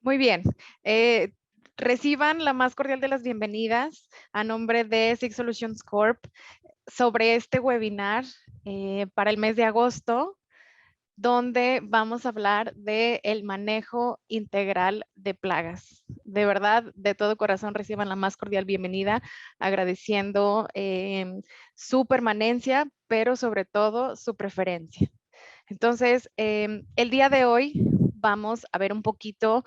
Muy bien. Eh, Reciban la más cordial de las bienvenidas a nombre de Six Solutions Corp sobre este webinar para el mes de agosto, donde vamos a hablar de el manejo integral de plagas. De verdad, de todo corazón reciban la más cordial bienvenida, agradeciendo su permanencia, pero sobre todo su preferencia. Entonces, el día de hoy vamos a ver un poquito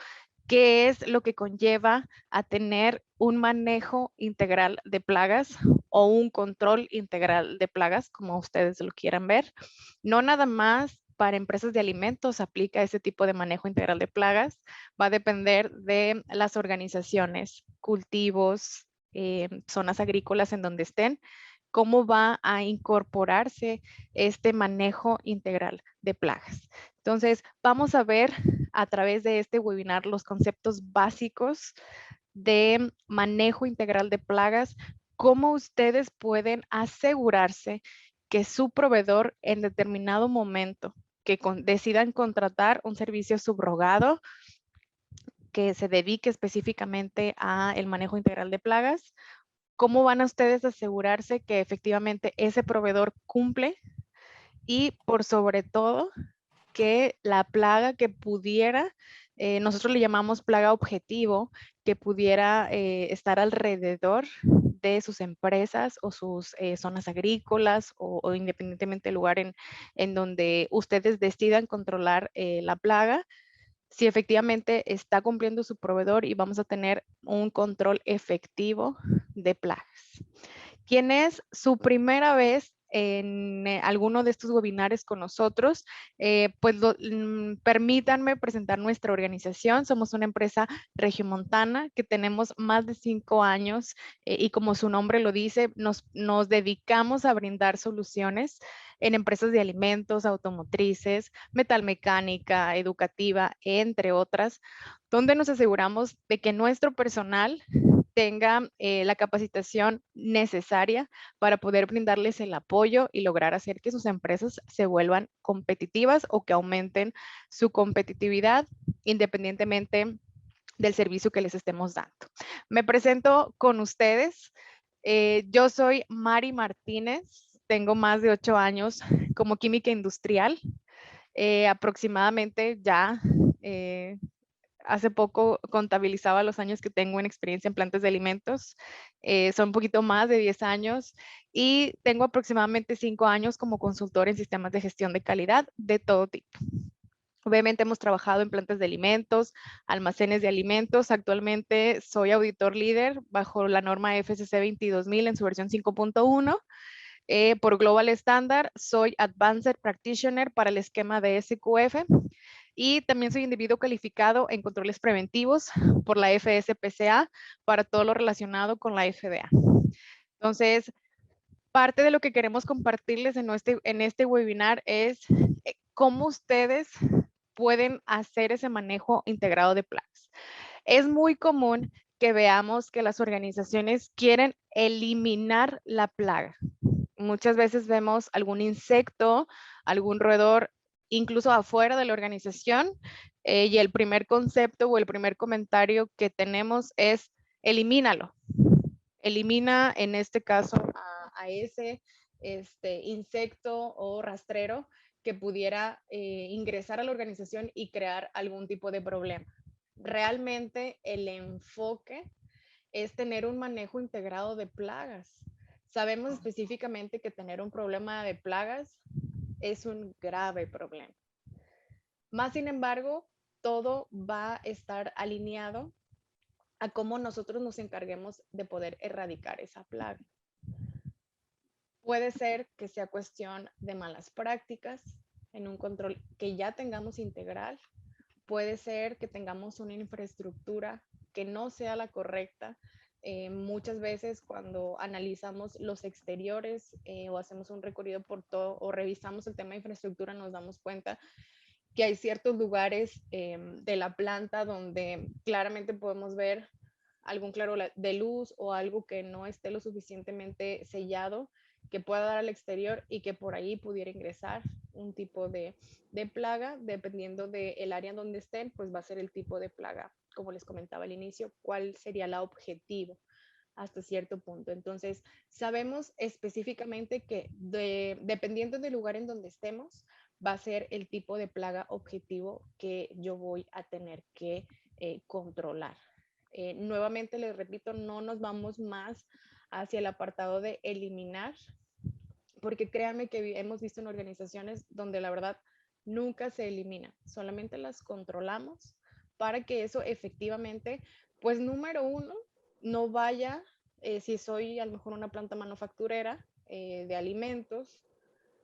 qué es lo que conlleva a tener un manejo integral de plagas o un control integral de plagas, como ustedes lo quieran ver. No nada más para empresas de alimentos aplica ese tipo de manejo integral de plagas. Va a depender de las organizaciones, cultivos, zonas agrícolas en donde estén, cómo va a incorporarse este manejo integral de plagas. Entonces, vamos a ver a través de este webinar los conceptos básicos de manejo integral de plagas, cómo ustedes pueden asegurarse que su proveedor en determinado momento que decidan contratar un servicio subrogado que se dedique específicamente a el manejo integral de plagas, cómo van a ustedes asegurarse que efectivamente ese proveedor cumple y por sobre todo que la plaga que pudiera, nosotros le llamamos plaga objetivo, que pudiera estar alrededor de sus empresas o sus zonas agrícolas o independientemente del lugar en donde ustedes decidan controlar la plaga, si efectivamente está cumpliendo su proveedor y vamos a tener un control efectivo de plagas. ¿Quién es su primera vez en alguno de estos webinars con nosotros? Permítanme presentar nuestra organización. Somos una empresa regiomontana que tenemos más de 5 años y como su nombre lo dice, nos dedicamos a brindar soluciones en empresas de alimentos, automotrices, metalmecánica, educativa, entre otras, donde nos aseguramos de que nuestro personal tenga la capacitación necesaria para poder brindarles el apoyo y lograr hacer que sus empresas se vuelvan competitivas o que aumenten su competitividad independientemente del servicio que les estemos dando. Me presento con ustedes. Yo soy Mari Martínez, tengo más de 8 años como química industrial, aproximadamente ya hace poco contabilizaba los años que tengo en experiencia en plantas de alimentos. Son un poquito más de 10 años y tengo aproximadamente 5 años como consultor en sistemas de gestión de calidad de todo tipo. Obviamente hemos trabajado en plantas de alimentos, almacenes de alimentos. Actualmente soy auditor líder bajo la norma FCC 22000 en su versión 5.1. Por Global Standard soy Advanced Practitioner para el esquema de SQF y también soy individuo calificado en controles preventivos por la FSPCA para todo lo relacionado con la FDA. Entonces, parte de lo que queremos compartirles en este webinar es cómo ustedes pueden hacer ese manejo integrado de plagas. Es muy común que veamos que las organizaciones quieren eliminar la plaga. Muchas veces vemos algún insecto, algún roedor, incluso afuera de la organización, y el primer concepto o el primer comentario que tenemos es elimínalo. Elimina en este caso a ese insecto o rastrero que pudiera ingresar a la organización y crear algún tipo de problema. Realmente el enfoque es tener un manejo integrado de plagas. Sabemos específicamente que tener un problema de plagas es un grave problema. Más sin embargo, todo va a estar alineado a cómo nosotros nos encarguemos de poder erradicar esa plaga. Puede ser que sea cuestión de malas prácticas en un control que ya tengamos integral. Puede ser que tengamos una infraestructura que no sea la correcta. Muchas veces cuando analizamos los exteriores o hacemos un recorrido por todo o revisamos el tema de infraestructura, nos damos cuenta que hay ciertos lugares de la planta donde claramente podemos ver algún claro de luz o algo que no esté lo suficientemente sellado, que pueda dar al exterior y que por ahí pudiera ingresar un tipo de plaga, dependiendo del área en donde estén, pues va a ser el tipo de plaga, como les comentaba al inicio, cuál sería la objetivo hasta cierto punto. Entonces, sabemos específicamente que dependiendo del lugar en donde estemos, va a ser el tipo de plaga objetivo que yo voy a tener que controlar. Nuevamente les repito, no nos vamos más hacia el apartado de eliminar, porque créanme que hemos visto en organizaciones donde la verdad nunca se elimina, solamente las controlamos para que eso efectivamente, pues número uno, no vaya, si soy a lo mejor una planta manufacturera de alimentos,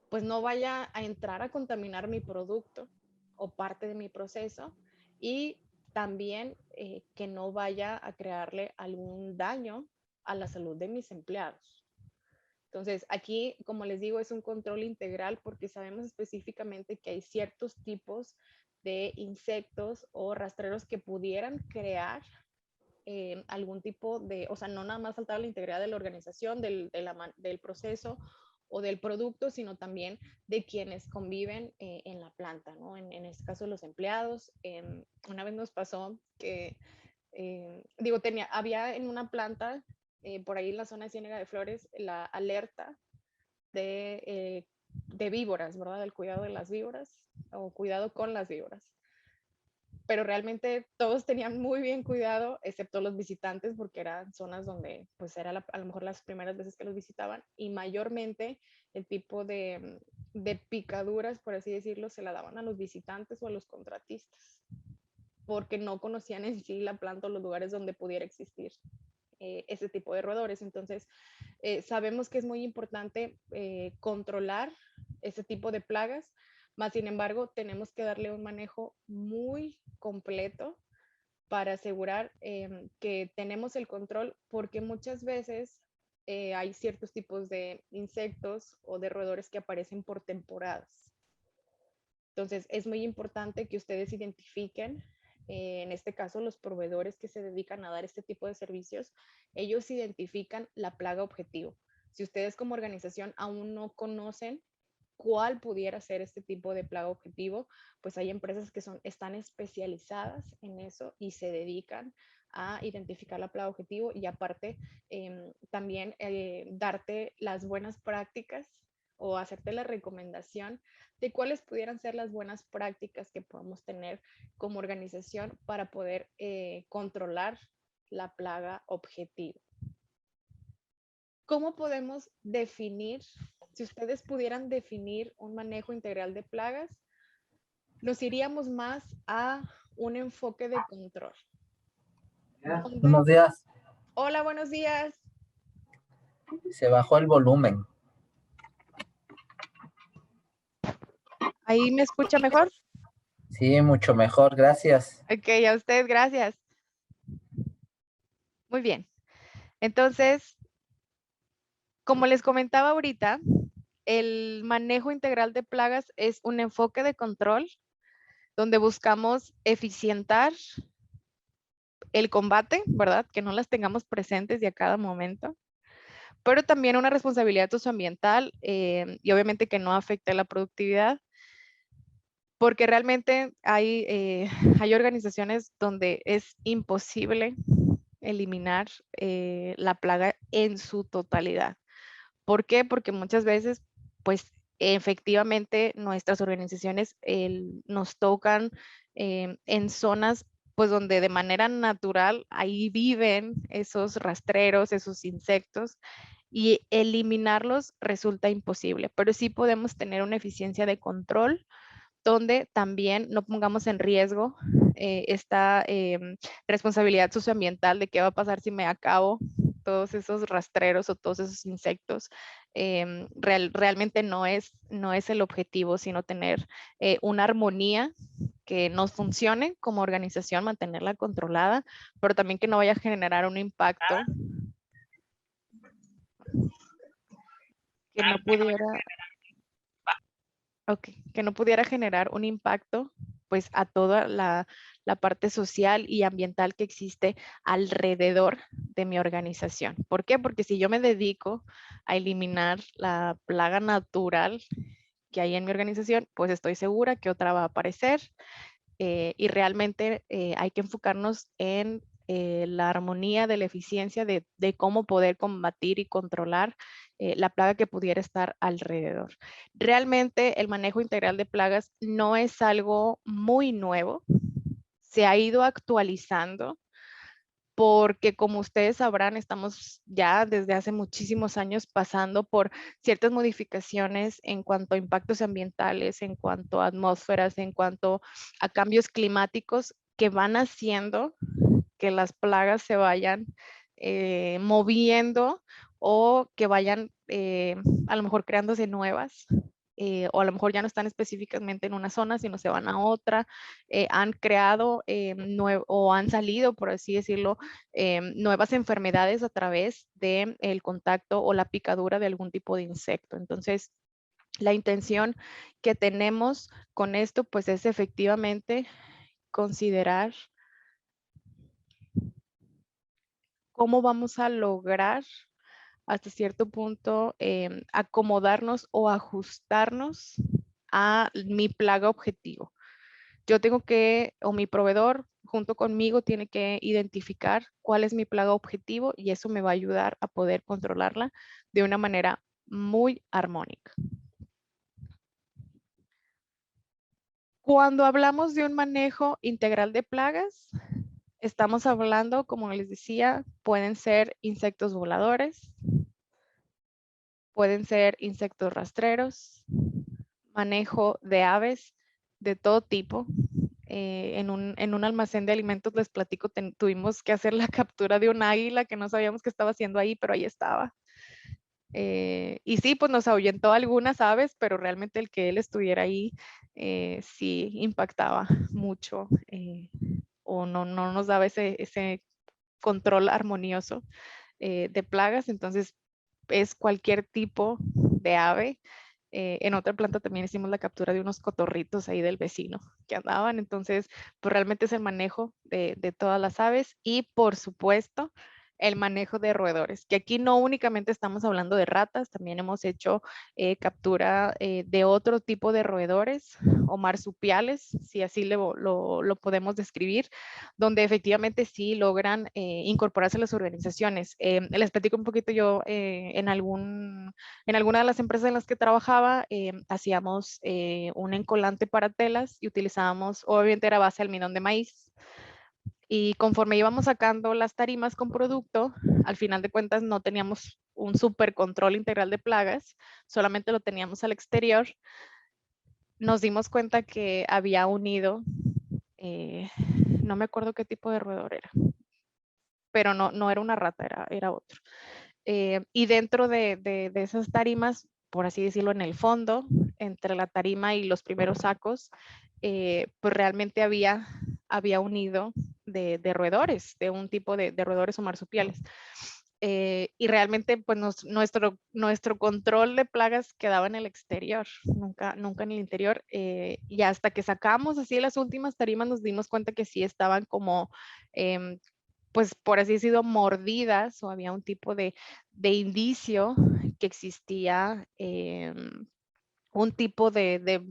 pues no vaya a entrar a contaminar mi producto o parte de mi proceso, y también que no vaya a crearle algún daño a la salud de mis empleados. Entonces, aquí, como les digo, es un control integral porque sabemos específicamente que hay ciertos tipos de insectos o rastreros que pudieran crear algún tipo de, o sea, no nada más faltar la integridad de la organización, del proceso o del producto, sino también de quienes conviven en la planta, ¿no? En este caso, los empleados. Una vez nos pasó que, digo, había en una planta, por ahí en la zona de Ciénega de Flores, la alerta de víboras, ¿verdad? Del cuidado de las víboras o cuidado con las víboras. Pero realmente todos tenían muy bien cuidado, excepto los visitantes, porque eran zonas donde pues era a lo mejor las primeras veces que los visitaban, y mayormente el tipo de picaduras, por así decirlo, se la daban a los visitantes o a los contratistas, porque no conocían en sí la planta o los lugares donde pudiera existir ese tipo de roedores. Entonces, sabemos que es muy importante controlar ese tipo de plagas, más sin embargo, tenemos que darle un manejo muy completo para asegurar que tenemos el control, porque muchas veces hay ciertos tipos de insectos o de roedores que aparecen por temporadas. Entonces, es muy importante que ustedes identifiquen, en este caso, los proveedores que se dedican a dar este tipo de servicios, ellos identifican la plaga objetivo. Si ustedes como organización aún no conocen cuál pudiera ser este tipo de plaga objetivo, pues hay empresas que están especializadas en eso y se dedican a identificar la plaga objetivo, y aparte también darte las buenas prácticas o hacerte la recomendación de cuáles pudieran ser las buenas prácticas que podemos tener como organización para poder controlar la plaga objetivo. ¿Cómo podemos definir, si ustedes pudieran definir un manejo integral de plagas, nos iríamos más a un enfoque de control? Buenos días. Hola, buenos días. Se bajó el volumen. ¿Ahí me escucha mejor? Sí, mucho mejor, gracias. Ok, a usted, gracias. Muy bien. Entonces, como les comentaba ahorita, el manejo integral de plagas es un enfoque de control donde buscamos eficientar el combate, ¿verdad? Que no las tengamos presentes y a cada momento, pero también una responsabilidad socioambiental y obviamente que no afecte la productividad, porque realmente hay organizaciones donde es imposible eliminar la plaga en su totalidad. ¿Por qué? Porque muchas veces, pues efectivamente nuestras organizaciones nos tocan en zonas pues donde de manera natural ahí viven esos rastreros, esos insectos, y eliminarlos resulta imposible, pero sí podemos tener una eficiencia de control donde también no pongamos en riesgo esta responsabilidad socioambiental de qué va a pasar si me acabo todos esos rastreros o todos esos insectos. Realmente no es el objetivo, sino tener una armonía que nos funcione como organización, mantenerla controlada, pero también que no vaya a generar un impacto que no pudiera que no pudiera generar un impacto pues a toda la parte social y ambiental que existe alrededor de mi organización. ¿Por qué? Porque si yo me dedico a eliminar la plaga natural que hay en mi organización, pues estoy segura que otra va a aparecer. Y realmente hay que enfocarnos en la armonía de la eficiencia de cómo poder combatir y controlar la plaga que pudiera estar alrededor. Realmente el manejo integral de plagas no es algo muy nuevo, se ha ido actualizando porque como ustedes sabrán, estamos ya desde hace muchísimos años pasando por ciertas modificaciones en cuanto a impactos ambientales, en cuanto a atmósferas, en cuanto a cambios climáticos que van haciendo que las plagas se vayan moviendo o que vayan a lo mejor creándose nuevas. O a lo mejor ya no están específicamente en una zona, sino se van a otra, han creado o han salido, por así decirlo, nuevas enfermedades a través del contacto o la picadura de algún tipo de insecto. Entonces, la intención que tenemos con esto, pues es efectivamente considerar cómo vamos a lograr hasta cierto punto acomodarnos o ajustarnos a mi plaga objetivo. Yo tengo que, o mi proveedor junto conmigo tiene que identificar cuál es mi plaga objetivo y eso me va a ayudar a poder controlarla de una manera muy armónica. Cuando hablamos de un manejo integral de plagas, estamos hablando, como les decía, pueden ser insectos voladores, pueden ser insectos rastreros, manejo de aves de todo tipo. En un almacén de alimentos, les platico, tuvimos que hacer la captura de un águila que no sabíamos que estaba haciendo ahí, pero ahí estaba. Y sí, pues nos ahuyentó algunas aves, pero realmente el que él estuviera ahí sí impactaba mucho o no nos daba ese control armonioso de plagas. Entonces, es cualquier tipo de ave. En otra planta también hicimos la captura de unos cotorritos ahí del vecino que andaban. Entonces, pues realmente es el manejo de todas las aves y, por supuesto, el manejo de roedores, que aquí no únicamente estamos hablando de ratas, también hemos hecho captura de otro tipo de roedores o marsupiales, si así lo podemos describir, donde efectivamente sí logran incorporarse a las organizaciones. Les platico un poquito yo en alguna de las empresas en las que trabajaba, hacíamos un encolante para telas y utilizábamos, obviamente era base de almidón de maíz. Y conforme íbamos sacando las tarimas con producto, al final de cuentas no teníamos un super control integral de plagas, solamente lo teníamos al exterior. Nos dimos cuenta que había unido, no me acuerdo qué tipo de roedor era, pero no era una rata, era otro. Y dentro de esas tarimas, por así decirlo, en el fondo, entre la tarima y los primeros sacos, pues realmente había unido de roedores, de un tipo de roedores o marsupiales. Y realmente pues nuestro control de plagas quedaba en el exterior, nunca en el interior. Y hasta que sacamos así las últimas tarimas nos dimos cuenta que sí estaban como pues por así decirlo, mordidas o había un tipo de indicio que existía un tipo de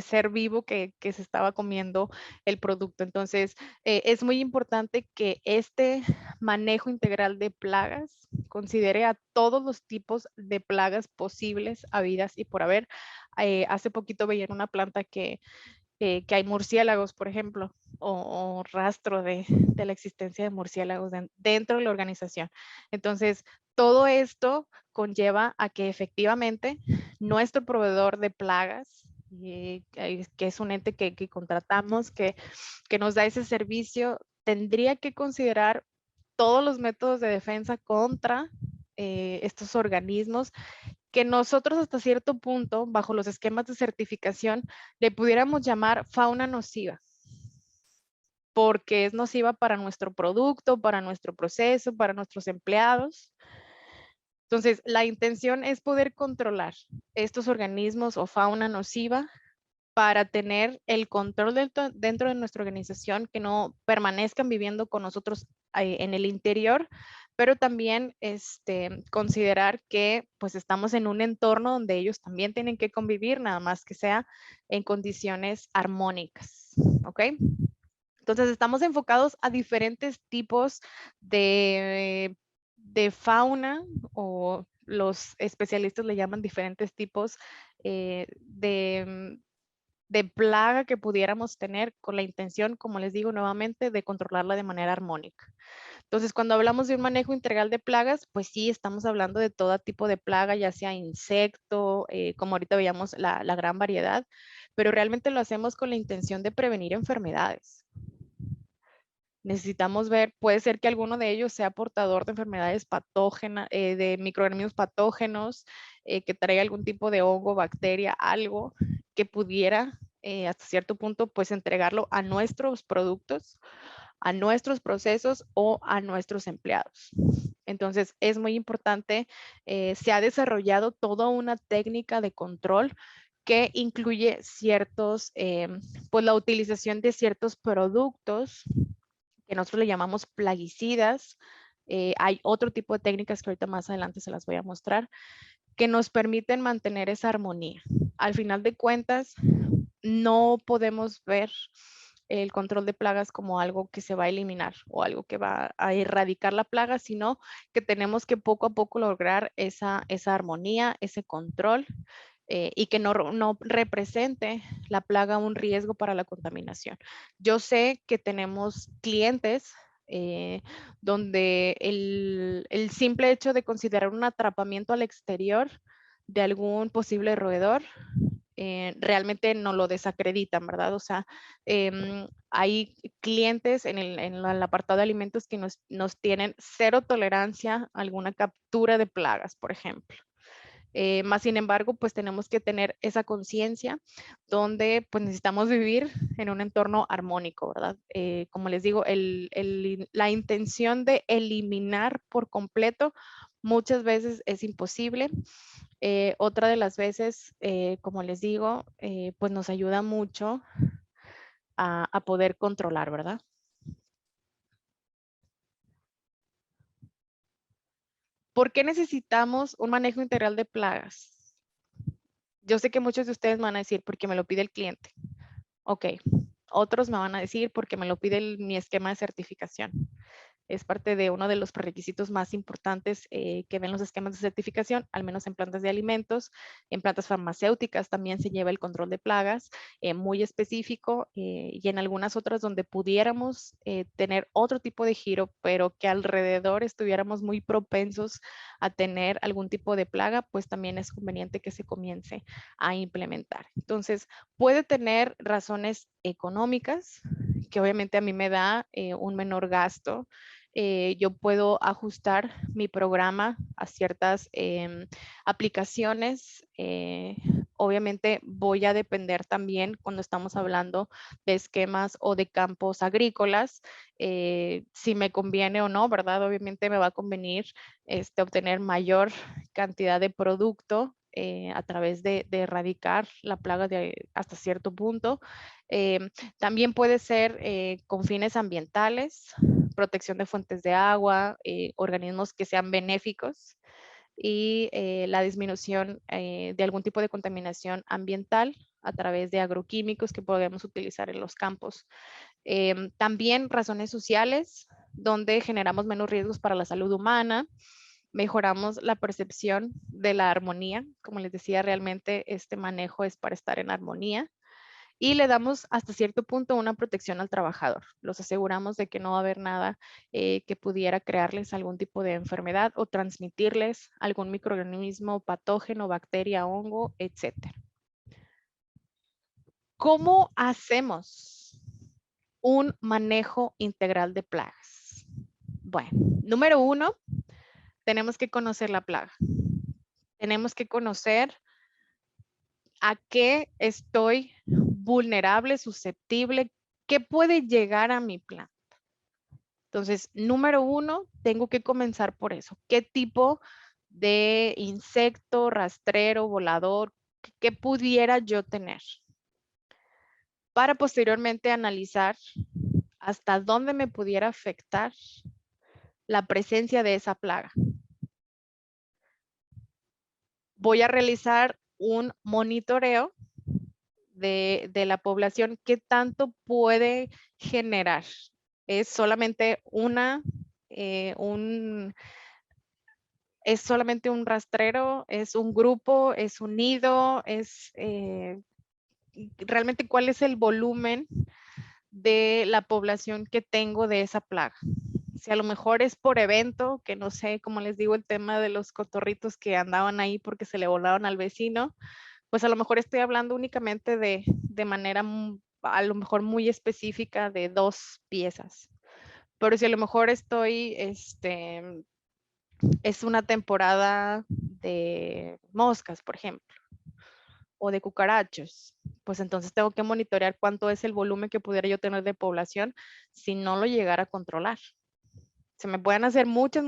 ser vivo que se estaba comiendo el producto. Entonces, es muy importante que este manejo integral de plagas considere a todos los tipos de plagas posibles, habidas y por haber. Hace poquito veía en una planta que hay murciélagos, por ejemplo, o rastro de la existencia de murciélagos dentro de la organización. Entonces, todo esto conlleva a que efectivamente nuestro proveedor de plagas, que es un ente que contratamos, que nos da ese servicio, tendría que considerar todos los métodos de defensa contra estos organismos que nosotros hasta cierto punto, bajo los esquemas de certificación, le pudiéramos llamar fauna nociva, porque es nociva para nuestro producto, para nuestro proceso, para nuestros empleados. Entonces, la intención es poder controlar estos organismos o fauna nociva para tener el control dentro de nuestra organización, que no permanezcan viviendo con nosotros en el interior, pero también considerar que pues estamos en un entorno donde ellos también tienen que convivir, nada más que sea en condiciones armónicas, ¿ok? Entonces estamos enfocados a diferentes tipos de fauna, o los especialistas le llaman diferentes tipos de plaga que pudiéramos tener, con la intención, como les digo nuevamente, de controlarla de manera armónica. Entonces, cuando hablamos de un manejo integral de plagas, pues sí, estamos hablando de todo tipo de plaga, ya sea insecto, como ahorita veíamos la gran variedad, pero realmente lo hacemos con la intención de prevenir enfermedades. Necesitamos ver, puede ser que alguno de ellos sea portador de enfermedades patógenas, de microorganismos patógenos, que traiga algún tipo de hongo, bacteria, algo que pudiera hasta cierto punto pues entregarlo a nuestros productos, a nuestros procesos o a nuestros empleados. Entonces es muy importante, se ha desarrollado toda una técnica de control que incluye ciertos, pues la utilización de ciertos productos que nosotros le llamamos plaguicidas. Hay otro tipo de técnicas que ahorita más adelante se las voy a mostrar, que nos permiten mantener esa armonía. Al final de cuentas, no podemos ver el control de plagas como algo que se va a eliminar o algo que va a erradicar la plaga, sino que tenemos que poco a poco lograr esa armonía, ese control, y que no represente la plaga un riesgo para la contaminación. Yo sé que tenemos clientes donde el simple hecho de considerar un atrapamiento al exterior de algún posible roedor realmente no lo desacreditan, ¿verdad? O sea, hay clientes en el apartado de alimentos que nos tienen cero tolerancia a alguna captura de plagas, por ejemplo. Más sin embargo, pues tenemos que tener esa conciencia donde pues necesitamos vivir en un entorno armónico, ¿verdad? Como les digo, la intención de eliminar por completo muchas veces es imposible. Otra de las veces, como les digo, pues nos ayuda mucho a poder controlar, ¿verdad? ¿Por qué necesitamos un manejo integral de plagas? Yo sé que muchos de ustedes me van a decir, porque me lo pide el cliente. Ok. Otros me van a decir, porque me lo pide mi esquema de certificación. Es parte de uno de los prerequisitos más importantes que ven los esquemas de certificación, al menos en plantas de alimentos. En plantas farmacéuticas también se lleva el control de plagas muy específico, y en algunas otras donde pudiéramos tener otro tipo de giro, pero que alrededor estuviéramos muy propensos a tener algún tipo de plaga, pues también es conveniente que se comience a implementar. Entonces, puede tener razones económicas, que obviamente a mí me da un menor gasto. Yo puedo ajustar mi programa a ciertas aplicaciones. Obviamente voy a depender también cuando estamos hablando de esquemas o de campos agrícolas, si me conviene o no, ¿verdad? Obviamente me va a convenir obtener mayor cantidad de producto a través de erradicar la plaga hasta cierto punto. También puede ser con fines ambientales, protección de fuentes de agua, organismos que sean benéficos y la disminución de algún tipo de contaminación ambiental a través de agroquímicos que podemos utilizar en los campos. También razones sociales, donde generamos menos riesgos para la salud humana, mejoramos la percepción de la armonía. Como les decía, realmente este manejo es para estar en armonía. Y le damos hasta cierto punto una protección al trabajador. Los aseguramos de que no va a haber nada que pudiera crearles algún tipo de enfermedad o transmitirles algún microorganismo patógeno, bacteria, hongo, etc. ¿Cómo hacemos un manejo integral de plagas? Bueno, número 1, tenemos que conocer la plaga. Tenemos que conocer a qué estoy vulnerable, susceptible, qué puede llegar a mi planta. Entonces, número 1, tengo que comenzar por eso. ¿Qué tipo de insecto, rastrero, volador, qué pudiera yo tener? Para posteriormente analizar hasta dónde me pudiera afectar la presencia de esa plaga. Voy a realizar un monitoreo de la población. ¿Qué tanto puede generar? Es solamente es solamente un rastrero, es un grupo, es un nido, es realmente cuál es el volumen de la población que tengo de esa plaga. Si a lo mejor es por evento, que no sé, como les digo, el tema de los cotorritos que andaban ahí porque se le volaron al vecino, pues a lo mejor estoy hablando únicamente de manera a lo mejor muy específica de 2 piezas. Pero si a lo mejor es una temporada de moscas, por ejemplo, o de cucarachos, pues entonces tengo que monitorear cuánto es el volumen que pudiera yo tener de población si no lo llegara a controlar. Se me pueden hacer muchas,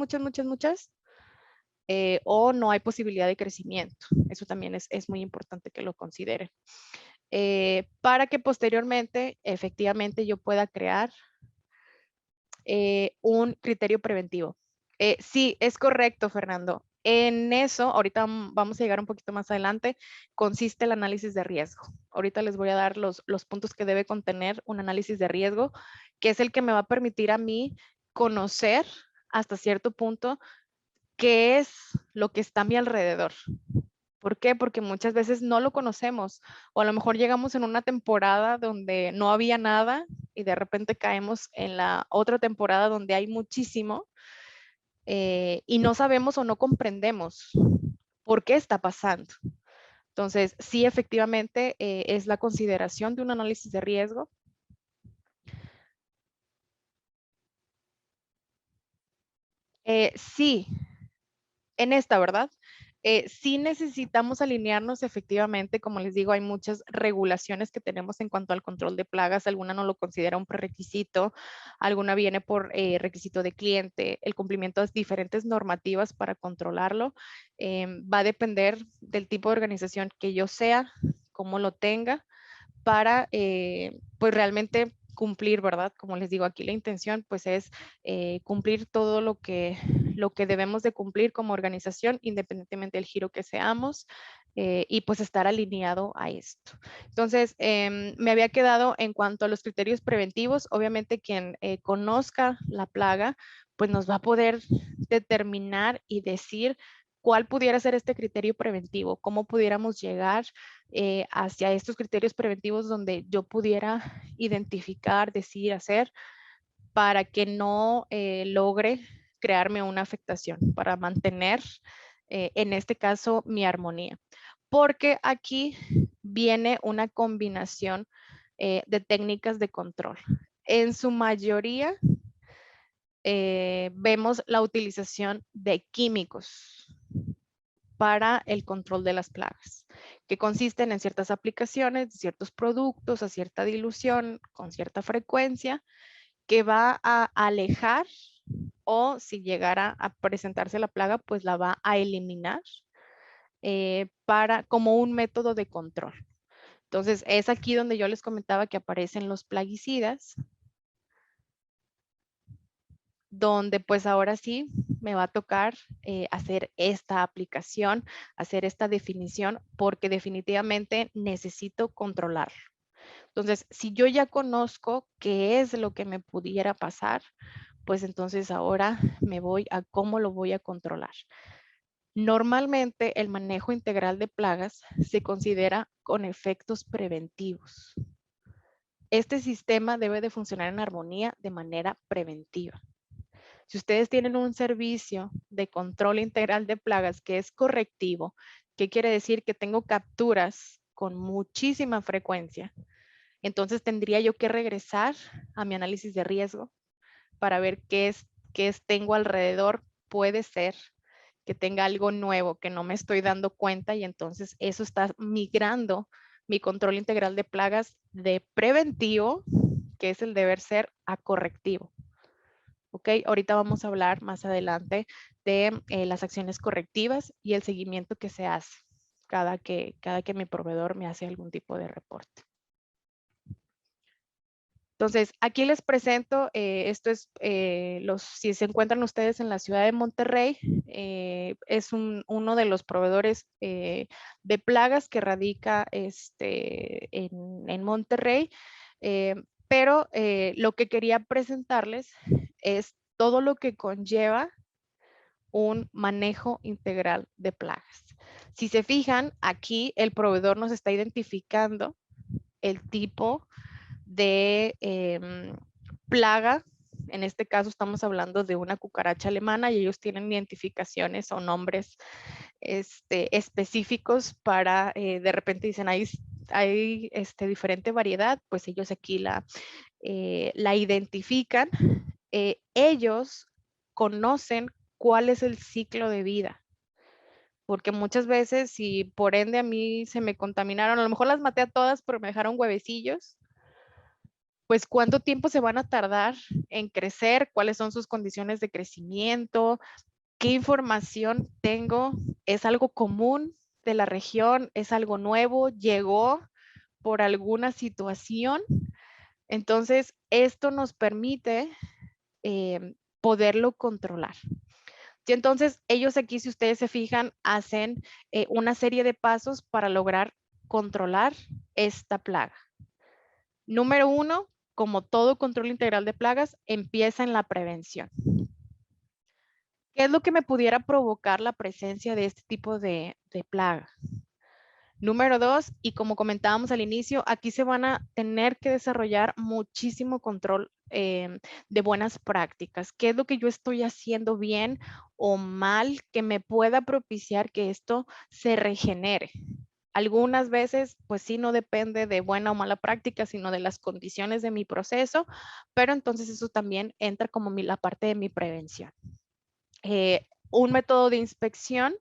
o no hay posibilidad de crecimiento. Eso también es muy importante que lo consideren. Para que posteriormente, efectivamente, yo pueda crear un criterio preventivo. Sí, es correcto, Fernando. En eso, ahorita vamos a llegar un poquito más adelante, consiste el análisis de riesgo. Ahorita les voy a dar los puntos que debe contener un análisis de riesgo, que es el que me va a permitir a mí conocer hasta cierto punto qué es lo que está a mi alrededor. ¿Por qué? Porque muchas veces no lo conocemos o a lo mejor llegamos en una temporada donde no había nada y de repente caemos en la otra temporada donde hay muchísimo y no sabemos o no comprendemos por qué está pasando. Entonces, sí, efectivamente, es la consideración de un análisis de riesgo. Sí, en esta, ¿verdad? Sí necesitamos alinearnos efectivamente, como les digo, hay muchas regulaciones que tenemos en cuanto al control de plagas, alguna no lo considera un prerequisito, alguna viene por requisito de cliente, el cumplimiento de diferentes normativas para controlarlo, va a depender del tipo de organización que yo sea, cómo lo tenga, para pues realmente cumplir, ¿verdad? Como les digo, aquí la intención pues es cumplir todo lo que debemos de cumplir como organización, independientemente del giro que seamos, y pues estar alineado a esto. Entonces, me había quedado en cuanto a los criterios preventivos, obviamente quien conozca la plaga, pues nos va a poder determinar y decir cuál pudiera ser este criterio preventivo, cómo pudiéramos llegar hacia estos criterios preventivos donde yo pudiera identificar, decir, hacer para que no logre crearme una afectación, para mantener, en este caso, mi armonía. Porque aquí viene una combinación de técnicas de control. En su mayoría, vemos la utilización de químicos para el control de las plagas, que consisten en ciertas aplicaciones de ciertos productos a cierta dilución con cierta frecuencia que va a alejar o si llegara a presentarse la plaga, pues la va a eliminar como un método de control. Entonces, es aquí donde yo les comentaba que aparecen los plaguicidas, donde pues ahora sí me va a tocar hacer esta aplicación, hacer esta definición, porque definitivamente necesito controlarlo. Entonces, si yo ya conozco qué es lo que me pudiera pasar, pues entonces ahora me voy a cómo lo voy a controlar. Normalmente el manejo integral de plagas se considera con efectos preventivos. Este sistema debe de funcionar en armonía de manera preventiva. Si ustedes tienen un servicio de control integral de plagas que es correctivo, ¿qué quiere decir? Que tengo capturas con muchísima frecuencia. Entonces tendría yo que regresar a mi análisis de riesgo para ver qué tengo alrededor. Puede ser que tenga algo nuevo que no me estoy dando cuenta y entonces eso está migrando mi control integral de plagas de preventivo, que es el deber ser, a correctivo. ¿Ok? Ahorita vamos a hablar más adelante de las acciones correctivas y el seguimiento que se hace cada que mi proveedor me hace algún tipo de reporte. Entonces, aquí les presento, esto es, si se encuentran ustedes en la ciudad de Monterrey, es uno de los proveedores de plagas que radica en Monterrey, pero lo que quería presentarles es todo lo que conlleva un manejo integral de plagas. Si se fijan, aquí el proveedor nos está identificando el tipo de plaga. En este caso estamos hablando de una cucaracha alemana y ellos tienen identificaciones o nombres específicos para, de repente dicen, hay diferente variedad, pues ellos aquí la identifican. Ellos conocen cuál es el ciclo de vida. Porque muchas veces, si por ende a mí se me contaminaron, a lo mejor las maté a todas, pero me dejaron huevecillos, pues cuánto tiempo se van a tardar en crecer, cuáles son sus condiciones de crecimiento, qué información tengo, es algo común de la región, es algo nuevo, llegó por alguna situación. Entonces, esto nos permite poderlo controlar. Y entonces, ellos aquí, si ustedes se fijan, hacen una serie de pasos para lograr controlar esta plaga. Número 1, como todo control integral de plagas, empieza en la prevención. ¿Qué es lo que me pudiera provocar la presencia de este tipo de plaga? Número 2, y como comentábamos al inicio, aquí se van a tener que desarrollar muchísimo control de buenas prácticas. ¿Qué es lo que yo estoy haciendo bien o mal que me pueda propiciar que esto se regenere? Algunas veces, pues sí, no depende de buena o mala práctica, sino de las condiciones de mi proceso, pero entonces eso también entra como la parte de mi prevención. Un método de inspección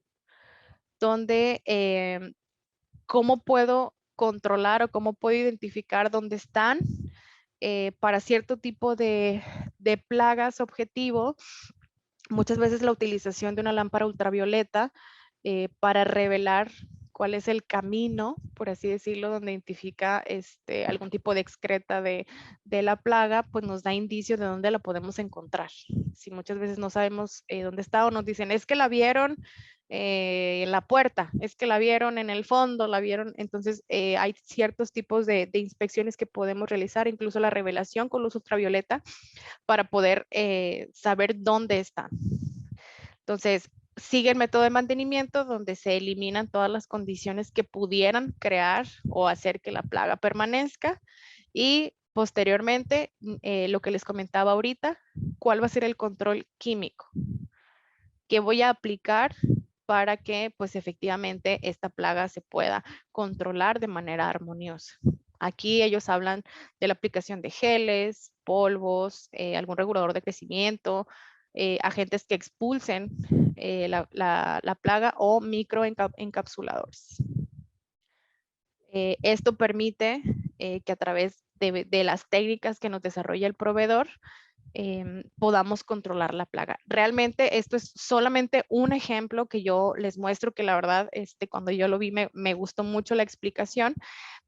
donde cómo puedo controlar o cómo puedo identificar dónde están para cierto tipo de plagas objetivo. Muchas veces la utilización de una lámpara ultravioleta para revelar cuál es el camino, por así decirlo, donde identifica algún tipo de excreta de la plaga, pues nos da indicio de dónde la podemos encontrar. Si muchas veces no sabemos dónde está o nos dicen, es que la vieron en la puerta, es que la vieron en el fondo, la vieron, entonces hay ciertos tipos de inspecciones que podemos realizar, incluso la revelación con luz ultravioleta, para poder saber dónde están. Entonces, sigue el método de mantenimiento donde se eliminan todas las condiciones que pudieran crear o hacer que la plaga permanezca y posteriormente, lo que les comentaba ahorita, cuál va a ser el control químico que voy a aplicar para que pues efectivamente esta plaga se pueda controlar de manera armoniosa. Aquí ellos hablan de la aplicación de geles, polvos, algún regulador de crecimiento, agentes que expulsen la plaga o microencapsuladores. Esto permite que a través de las técnicas que nos desarrolla el proveedor, podamos controlar la plaga. Realmente esto es solamente un ejemplo que yo les muestro que la verdad, cuando yo lo vi me gustó mucho la explicación,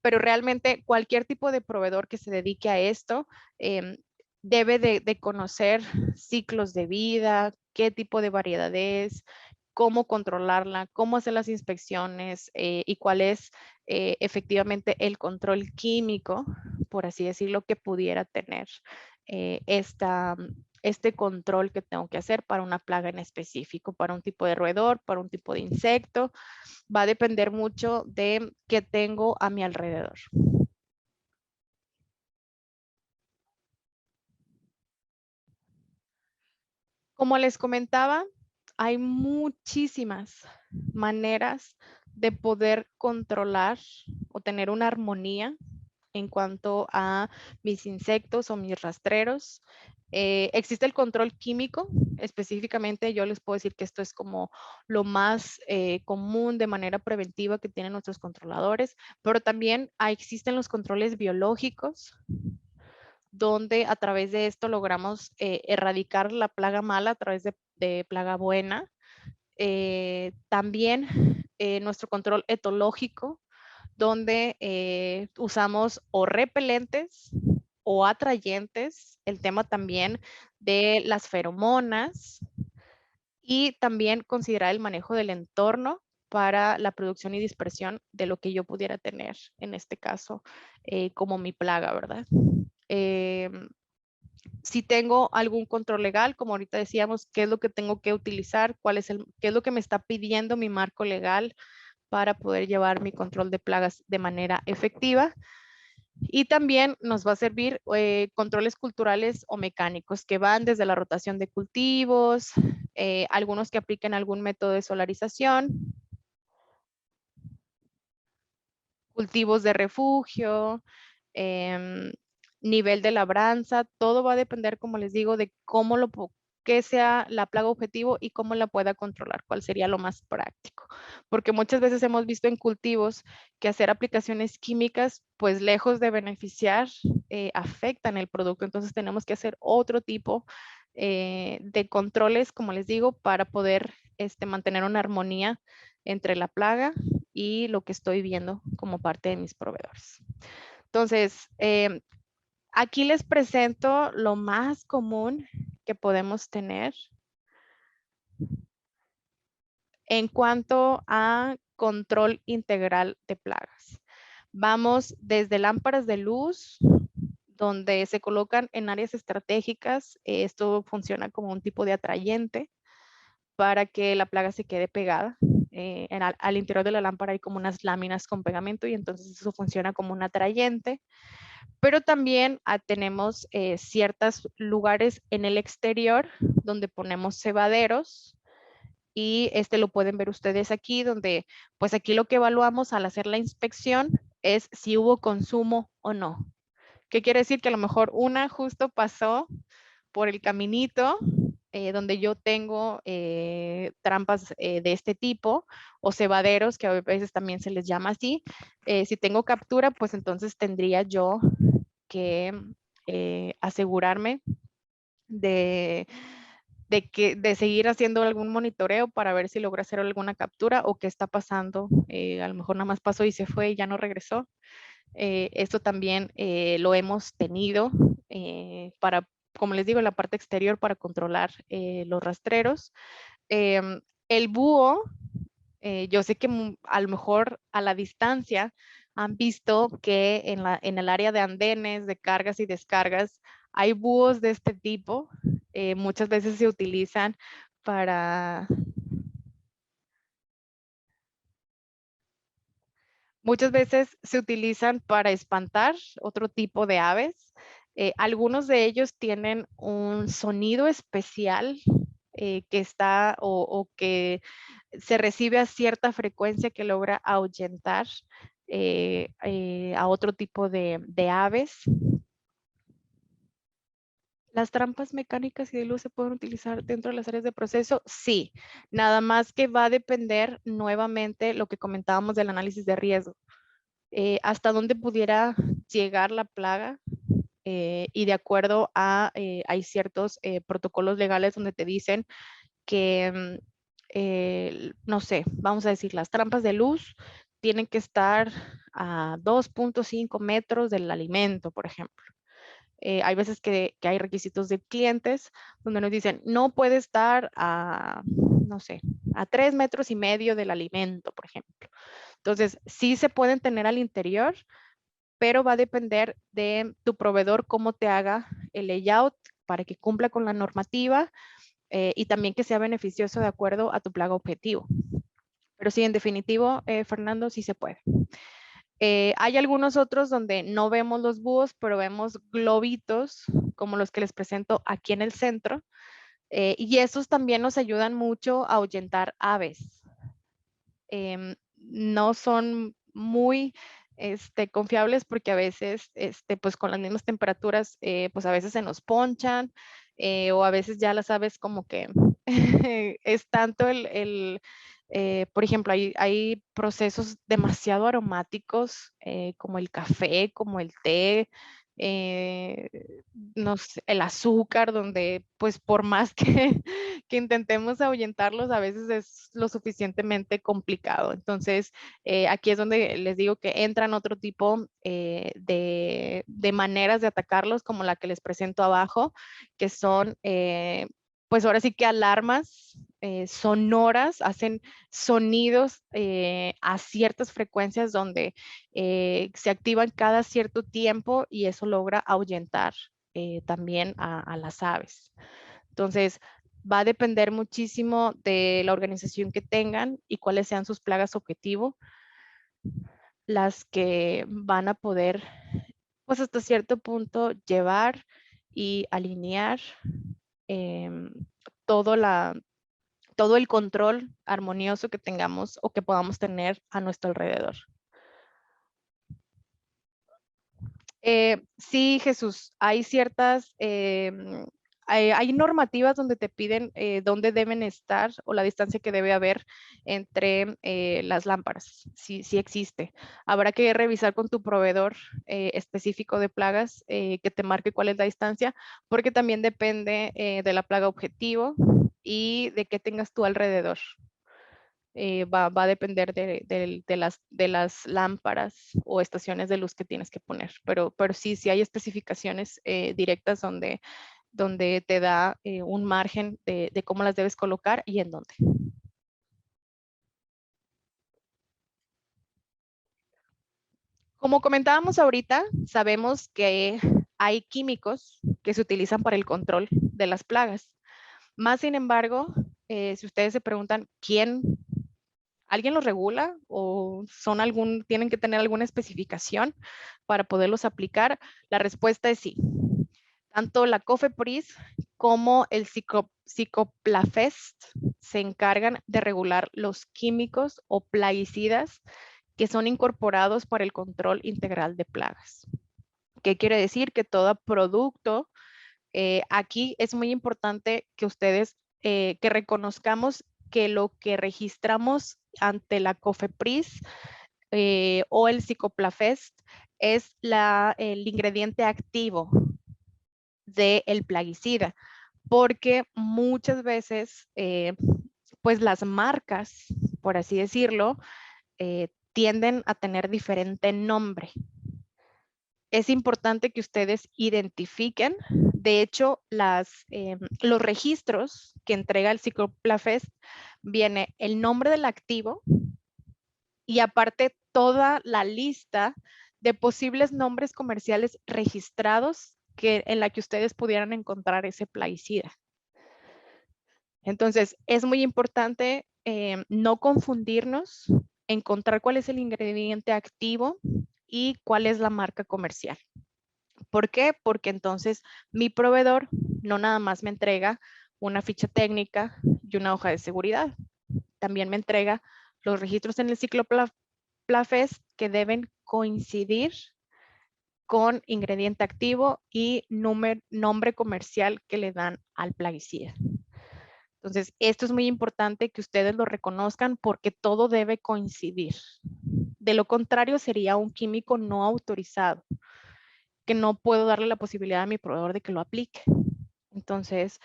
pero realmente cualquier tipo de proveedor que se dedique a esto debe de conocer ciclos de vida, qué tipo de variedad es, cómo controlarla, cómo hacer las inspecciones y cuál es efectivamente el control químico, por así decirlo, que pudiera tener este control que tengo que hacer para una plaga en específico, para un tipo de roedor, para un tipo de insecto. Va a depender mucho de qué tengo a mi alrededor. Como les comentaba, hay muchísimas maneras de poder controlar o tener una armonía en cuanto a mis insectos o mis rastreros. Existe el control químico, específicamente yo les puedo decir que esto es como lo más común de manera preventiva que tienen nuestros controladores, pero también existen los controles biológicos, donde a través de esto logramos erradicar la plaga mala a través de plaga buena. También nuestro control etológico, donde usamos o repelentes o atrayentes, el tema también de las feromonas y también considerar el manejo del entorno para la producción y dispersión de lo que yo pudiera tener, en este caso, como mi plaga, ¿verdad? Si tengo algún control legal, como ahorita decíamos, qué es lo que tengo que utilizar, qué es lo que me está pidiendo mi marco legal para poder llevar mi control de plagas de manera efectiva. Y también nos va a servir controles culturales o mecánicos que van desde la rotación de cultivos, algunos que apliquen algún método de solarización, cultivos de refugio, nivel de labranza, todo va a depender, como les digo, de qué sea la plaga objetivo y cómo la pueda controlar, cuál sería lo más práctico. Porque muchas veces hemos visto en cultivos que hacer aplicaciones químicas, pues lejos de beneficiar, afectan el producto. Entonces tenemos que hacer otro tipo de controles, como les digo, para poder mantener una armonía entre la plaga y lo que estoy viendo como parte de mis proveedores. Entonces, aquí les presento lo más común que podemos tener en cuanto a control integral de plagas. Vamos desde lámparas de luz, donde se colocan en áreas estratégicas. Esto funciona como un tipo de atrayente para que la plaga se quede pegada. Al interior de la lámpara hay como unas láminas con pegamento y entonces eso funciona como un atrayente. Pero también tenemos ciertos lugares en el exterior donde ponemos cebaderos y lo pueden ver ustedes aquí, donde pues aquí lo que evaluamos al hacer la inspección es si hubo consumo o no. ¿Qué quiere decir? Que a lo mejor una justo pasó por el caminito donde yo tengo trampas de este tipo o cebaderos, que a veces también se les llama así. Si tengo captura, pues entonces tendría yo que asegurarme de seguir haciendo algún monitoreo para ver si logro hacer alguna captura o qué está pasando. A lo mejor nada más pasó y se fue y ya no regresó. Esto también lo hemos tenido para, como les digo, la parte exterior para controlar los rastreros. El búho, yo sé que a lo mejor a la distancia han visto que en el área de andenes, de cargas y descargas, hay búhos de este tipo. Muchas veces se utilizan para... Muchas veces se utilizan para espantar otro tipo de aves. Algunos de ellos tienen un sonido especial que está o que se recibe a cierta frecuencia que logra ahuyentar a otro tipo de aves. ¿Las trampas mecánicas y de luz se pueden utilizar dentro de las áreas de proceso? Sí, nada más que va a depender nuevamente lo que comentábamos del análisis de riesgo. Hasta dónde pudiera llegar la plaga y de acuerdo a, hay ciertos protocolos legales donde te dicen que, no sé, vamos a decir, las trampas de luz tienen que estar a 2.5 metros del alimento, por ejemplo. Hay veces que hay requisitos de clientes donde nos dicen, no puede estar a, no sé, a 3,5 metros del alimento, por ejemplo. Entonces, sí se pueden tener al interior, pero va a depender de tu proveedor cómo te haga el layout para que cumpla con la normativa y también que sea beneficioso de acuerdo a tu plaga objetivo. Pero sí, en definitivo, Fernando, sí se puede. Hay algunos otros donde no vemos los búhos, pero vemos globitos, como los que les presento aquí en el centro, y esos también nos ayudan mucho a ahuyentar aves. No son muy confiables porque a veces, pues con las mismas temperaturas, pues a veces se nos ponchan o a veces ya las aves como que es tanto por ejemplo, hay procesos demasiado aromáticos como el café, como el té, no sé, el azúcar, donde pues por más que intentemos ahuyentarlos, a veces es lo suficientemente complicado. Entonces, aquí es donde les digo que entran otro tipo de maneras de atacarlos, como la que les presento abajo, que son, pues ahora sí que alarmas sonoras, hacen sonidos a ciertas frecuencias donde se activan cada cierto tiempo y eso logra ahuyentar también a las aves. Entonces, va a depender muchísimo de la organización que tengan y cuáles sean sus plagas objetivo, las que van a poder, pues hasta cierto punto, llevar y alinear em, todo, todo el control armonioso que tengamos o que podamos tener a nuestro alrededor. Sí, Jesús, hay ciertas, hay normativas donde te piden dónde deben estar o la distancia que debe haber entre las lámparas. Sí, sí existe. Habrá que revisar con tu proveedor específico de plagas que te marque cuál es la distancia, porque también depende de la plaga objetivo y de qué tengas tú alrededor. Va a depender de las lámparas o estaciones de luz que tienes que poner. Pero sí, sí hay especificaciones directas donde te da un margen de cómo las debes colocar y en dónde. Como comentábamos ahorita, sabemos que hay químicos que se utilizan para el control de las plagas. Más sin embargo, si ustedes se preguntan quién, ¿alguien los regula o tienen que tener alguna especificación para poderlos aplicar? La respuesta es sí. Tanto la COFEPRIS como el Cicoplafest se encargan de regular los químicos o plaguicidas que son incorporados para el control integral de plagas. ¿Qué quiere decir? Que todo producto, aquí es muy importante que ustedes, que reconozcamos que lo que registramos ante la COFEPRIS o el Cicoplafest es el ingrediente activo del plaguicida, porque muchas veces, pues las marcas, por así decirlo, tienden a tener diferente nombre. Es importante que ustedes identifiquen, de hecho, los registros que entrega el Cicoplafest, viene el nombre del activo y aparte toda la lista de posibles nombres comerciales registrados en la que ustedes pudieran encontrar ese plaguicida. Entonces, es muy importante no confundirnos, encontrar cuál es el ingrediente activo y cuál es la marca comercial. ¿Por qué? Porque entonces mi proveedor no nada más me entrega una ficha técnica y una hoja de seguridad, también me entrega los registros en el Cicoplafest que deben coincidir con ingrediente activo y nombre comercial que le dan al plaguicida. Entonces, esto es muy importante que ustedes lo reconozcan porque todo debe coincidir. De lo contrario, sería un químico no autorizado, que no puedo darle la posibilidad a mi proveedor de que lo aplique. Entonces,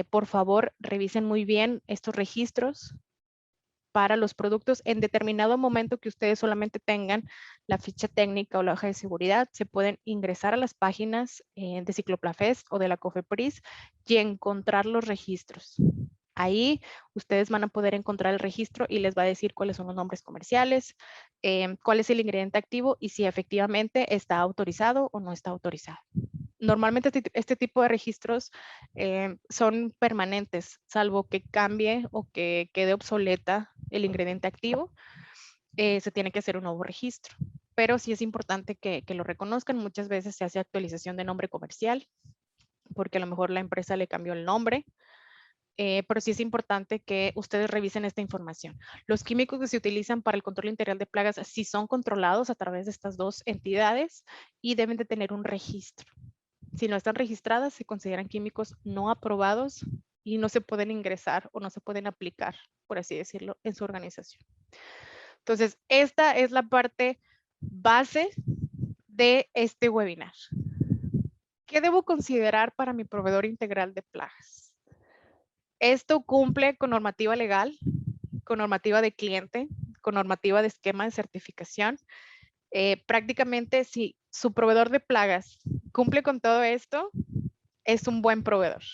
por favor, revisen muy bien estos registros para los productos. En determinado momento que ustedes solamente tengan la ficha técnica o la hoja de seguridad, se pueden ingresar a las páginas de Cicoplafest o de la COFEPRIS y encontrar los registros. Ahí ustedes van a poder encontrar el registro y les va a decir cuáles son los nombres comerciales, cuál es el ingrediente activo y si efectivamente está autorizado o no está autorizado. Normalmente este tipo de registros son permanentes, salvo que cambie o que quede obsoleta el ingrediente activo, se tiene que hacer un nuevo registro. Pero sí es importante que lo reconozcan. Muchas veces se hace actualización de nombre comercial, porque a lo mejor la empresa le cambió el nombre. Pero sí es importante que ustedes revisen esta información. Los químicos que se utilizan para el control integral de plagas sí son controlados a través de estas dos entidades y deben de tener un registro. Si no están registradas, se consideran químicos no aprobados y no se pueden ingresar o no se pueden aplicar, por así decirlo, en su organización. Entonces, esta es la parte base de este webinar. ¿qué debo considerar para mi proveedor integral de plagas? Esto cumple con normativa legal, con normativa de cliente, con normativa de esquema de certificación. Prácticamente si su proveedor de plagas cumple con todo esto, es un buen proveedor.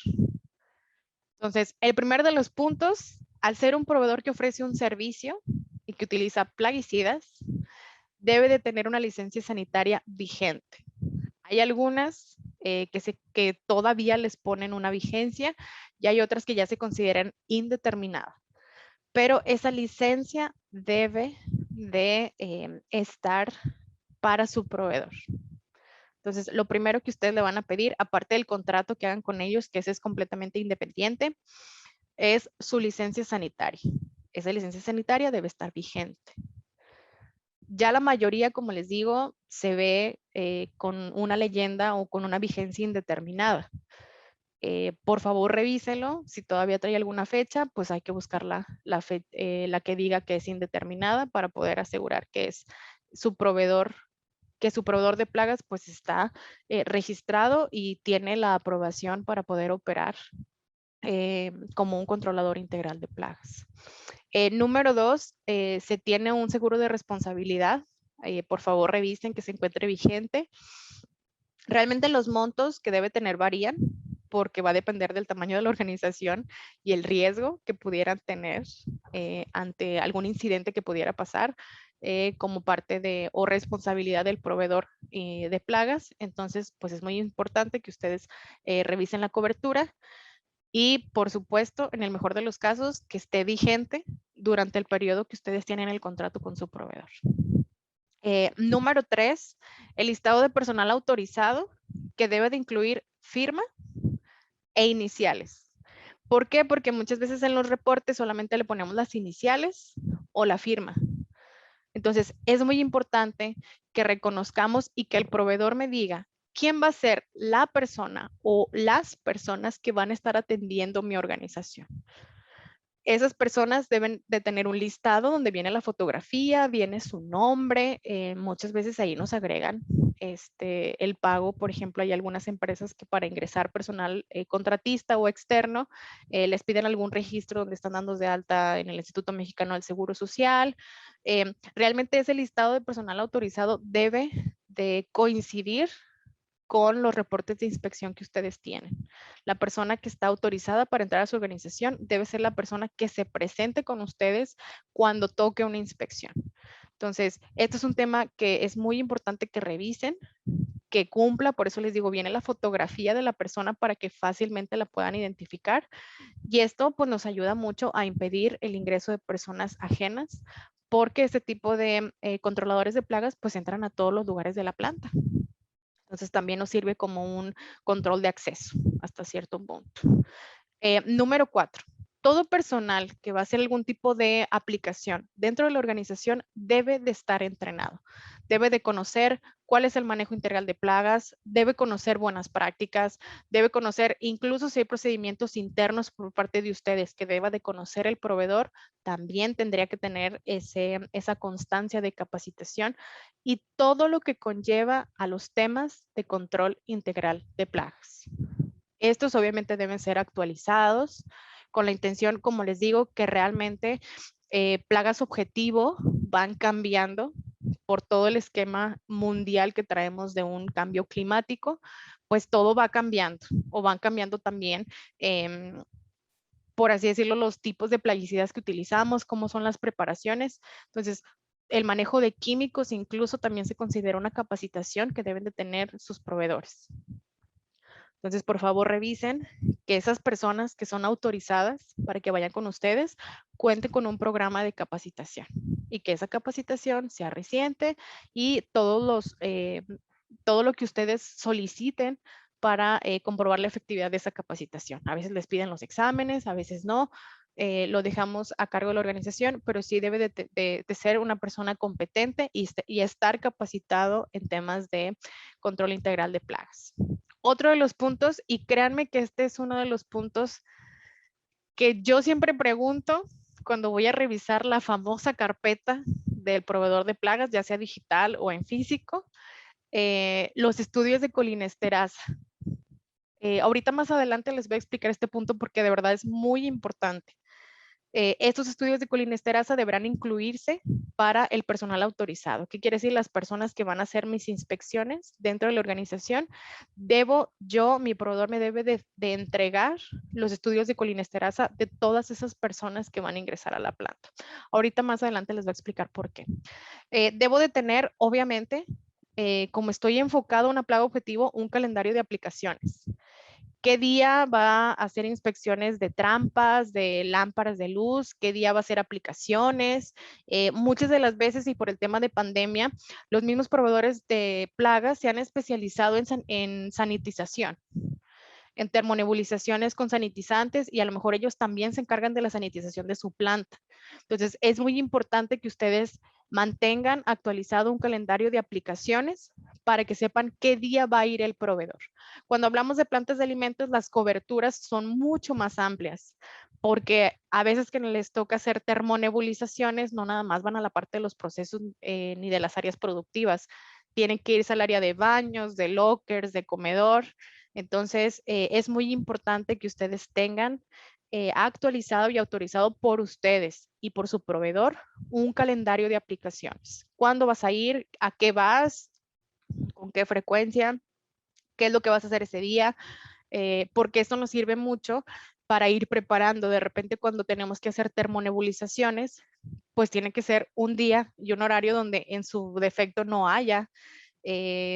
Entonces, el primero de los puntos, al ser un proveedor que ofrece un servicio y que utiliza plaguicidas, debe de tener una licencia sanitaria vigente. Hay algunas que todavía les ponen una vigencia y hay otras que ya se consideran indeterminadas. Pero esa licencia debe de estar para su proveedor. Entonces, lo primero que ustedes le van a pedir, aparte del contrato que hagan con ellos, que ese es completamente independiente, es su licencia sanitaria. Esa licencia sanitaria debe estar vigente. Ya la mayoría, como les digo, se ve con una leyenda o con una vigencia indeterminada. Por favor, revísenlo. Si todavía trae alguna fecha, pues hay que buscar la que diga que es indeterminada para poder asegurar que es su proveedor, que su proveedor de plagas pues está registrado y tiene la aprobación para poder operar como un controlador integral de plagas. Número 2, se tiene un seguro de responsabilidad. Por favor, revisen que se encuentre vigente. Realmente los montos que debe tener varían porque va a depender del tamaño de la organización y el riesgo que pudieran tener ante algún incidente que pudiera pasar como parte de o responsabilidad del proveedor de plagas. Entonces, pues es muy importante que ustedes revisen la cobertura y, por supuesto, en el mejor de los casos, que esté vigente durante el periodo que ustedes tienen el contrato con su proveedor. Número 3, el listado de personal autorizado que debe de incluir firma e iniciales. ¿Por qué? Porque muchas veces en los reportes solamente le ponemos las iniciales o la firma. Entonces, es muy importante que reconozcamos y que el proveedor me diga quién va a ser la persona o las personas que van a estar atendiendo mi organización. Esas personas deben de tener un listado donde viene la fotografía, viene su nombre. Muchas veces ahí nos agregan el pago. Por ejemplo, hay algunas empresas que para ingresar personal contratista o externo les piden algún registro donde están dando de alta en el Instituto Mexicano del Seguro Social. Realmente ese listado de personal autorizado debe de coincidir con los reportes de inspección que ustedes tienen. La persona que está autorizada para entrar a su organización debe ser la persona que se presente con ustedes cuando toque una inspección. Entonces, esto es un tema que es muy importante que revisen, que cumpla, por eso les digo, viene la fotografía de la persona para que fácilmente la puedan identificar. Y esto pues nos ayuda mucho a impedir el ingreso de personas ajenas, porque este tipo de controladores de plagas pues entran a todos los lugares de la planta. Entonces también nos sirve como un control de acceso hasta cierto punto. Número 4. Todo personal que va a hacer algún tipo de aplicación dentro de la organización debe de estar entrenado. Debe de conocer cuál es el manejo integral de plagas, debe conocer buenas prácticas, debe conocer incluso si hay procedimientos internos por parte de ustedes que deba de conocer el proveedor, también tendría que tener esa constancia de capacitación y todo lo que conlleva a los temas de control integral de plagas. Estos obviamente deben ser actualizados con la intención, como les digo, que realmente plagas objetivo van cambiando por todo el esquema mundial que traemos de un cambio climático, pues todo va cambiando o van cambiando también, por así decirlo, los tipos de plaguicidas que utilizamos, cómo son las preparaciones. Entonces, el manejo de químicos incluso también se considera una capacitación que deben de tener sus proveedores. Entonces, por favor, revisen que esas personas que son autorizadas para que vayan con ustedes cuenten con un programa de capacitación y que esa capacitación sea reciente y todo lo que ustedes soliciten para comprobar la efectividad de esa capacitación. A veces les piden los exámenes, a veces no. Lo dejamos a cargo de la organización, pero sí debe de ser una persona competente y estar capacitado en temas de control integral de plagas. Otro de los puntos, y créanme que este es uno de los puntos que yo siempre pregunto cuando voy a revisar la famosa carpeta del proveedor de plagas, ya sea digital o en físico, los estudios de colinesterasa. Ahorita más adelante les voy a explicar este punto porque de verdad es muy importante. Estos estudios de colinesterasa deberán incluirse para el personal autorizado. ¿Qué quiere decir? Las personas que van a hacer mis inspecciones dentro de la organización. Mi proveedor me debe de entregar los estudios de colinesterasa de todas esas personas que van a ingresar a la planta. Ahorita más adelante les voy a explicar por qué. Debo de tener, obviamente, como estoy enfocado a una plaga objetivo, un calendario de aplicaciones. ¿Qué día va a hacer inspecciones de trampas, de lámparas de luz? ¿Qué día va a hacer aplicaciones? Muchas de las veces y por el tema de pandemia, los mismos proveedores de plagas se han especializado en sanitización, en termonebulizaciones con sanitizantes y a lo mejor ellos también se encargan de la sanitización de su planta. Entonces, es muy importante que ustedes mantengan actualizado un calendario de aplicaciones para que sepan qué día va a ir el proveedor. Cuando hablamos de plantas de alimentos, las coberturas son mucho más amplias porque a veces que les toca hacer termonebulizaciones, no nada más van a la parte de los procesos ni de las áreas productivas. Tienen que irse al área de baños, de lockers, de comedor. Entonces, es muy importante que ustedes tengan actualizado y autorizado por ustedes y por su proveedor un calendario de aplicaciones. ¿Cuándo vas a ir? ¿A qué vas? ¿Con qué frecuencia? ¿Qué es lo que vas a hacer ese día? Porque esto nos sirve mucho para ir preparando. De repente, cuando tenemos que hacer termonebulizaciones, pues tiene que ser un día y un horario donde en su defecto no haya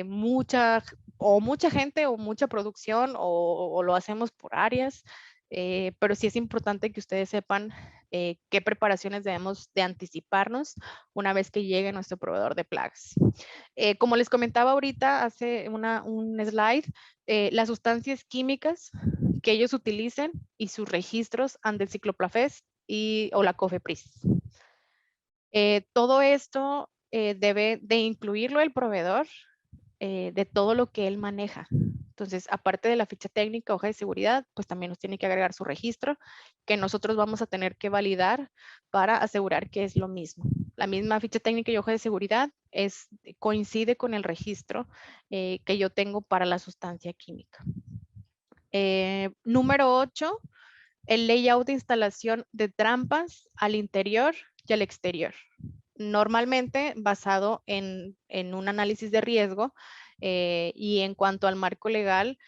mucha gente o mucha producción o lo hacemos por áreas, pero sí es importante que ustedes sepan qué preparaciones debemos de anticiparnos una vez que llegue nuestro proveedor de plagas. Como les comentaba ahorita, hace un slide, las sustancias químicas que ellos utilicen y sus registros ante el Cicloplafés o la COFEPRIS. Todo esto debe de incluirlo el proveedor de todo lo que él maneja. Entonces, aparte de la ficha técnica, hoja de seguridad, pues también nos tiene que agregar su registro, que nosotros vamos a tener que validar para asegurar que es lo mismo. La misma ficha técnica y hoja de seguridad coincide con el registro que yo tengo para la sustancia química. Número 8, el layout de instalación de trampas al interior y al exterior. Normalmente basado en un análisis de riesgo y en cuanto al marco legal,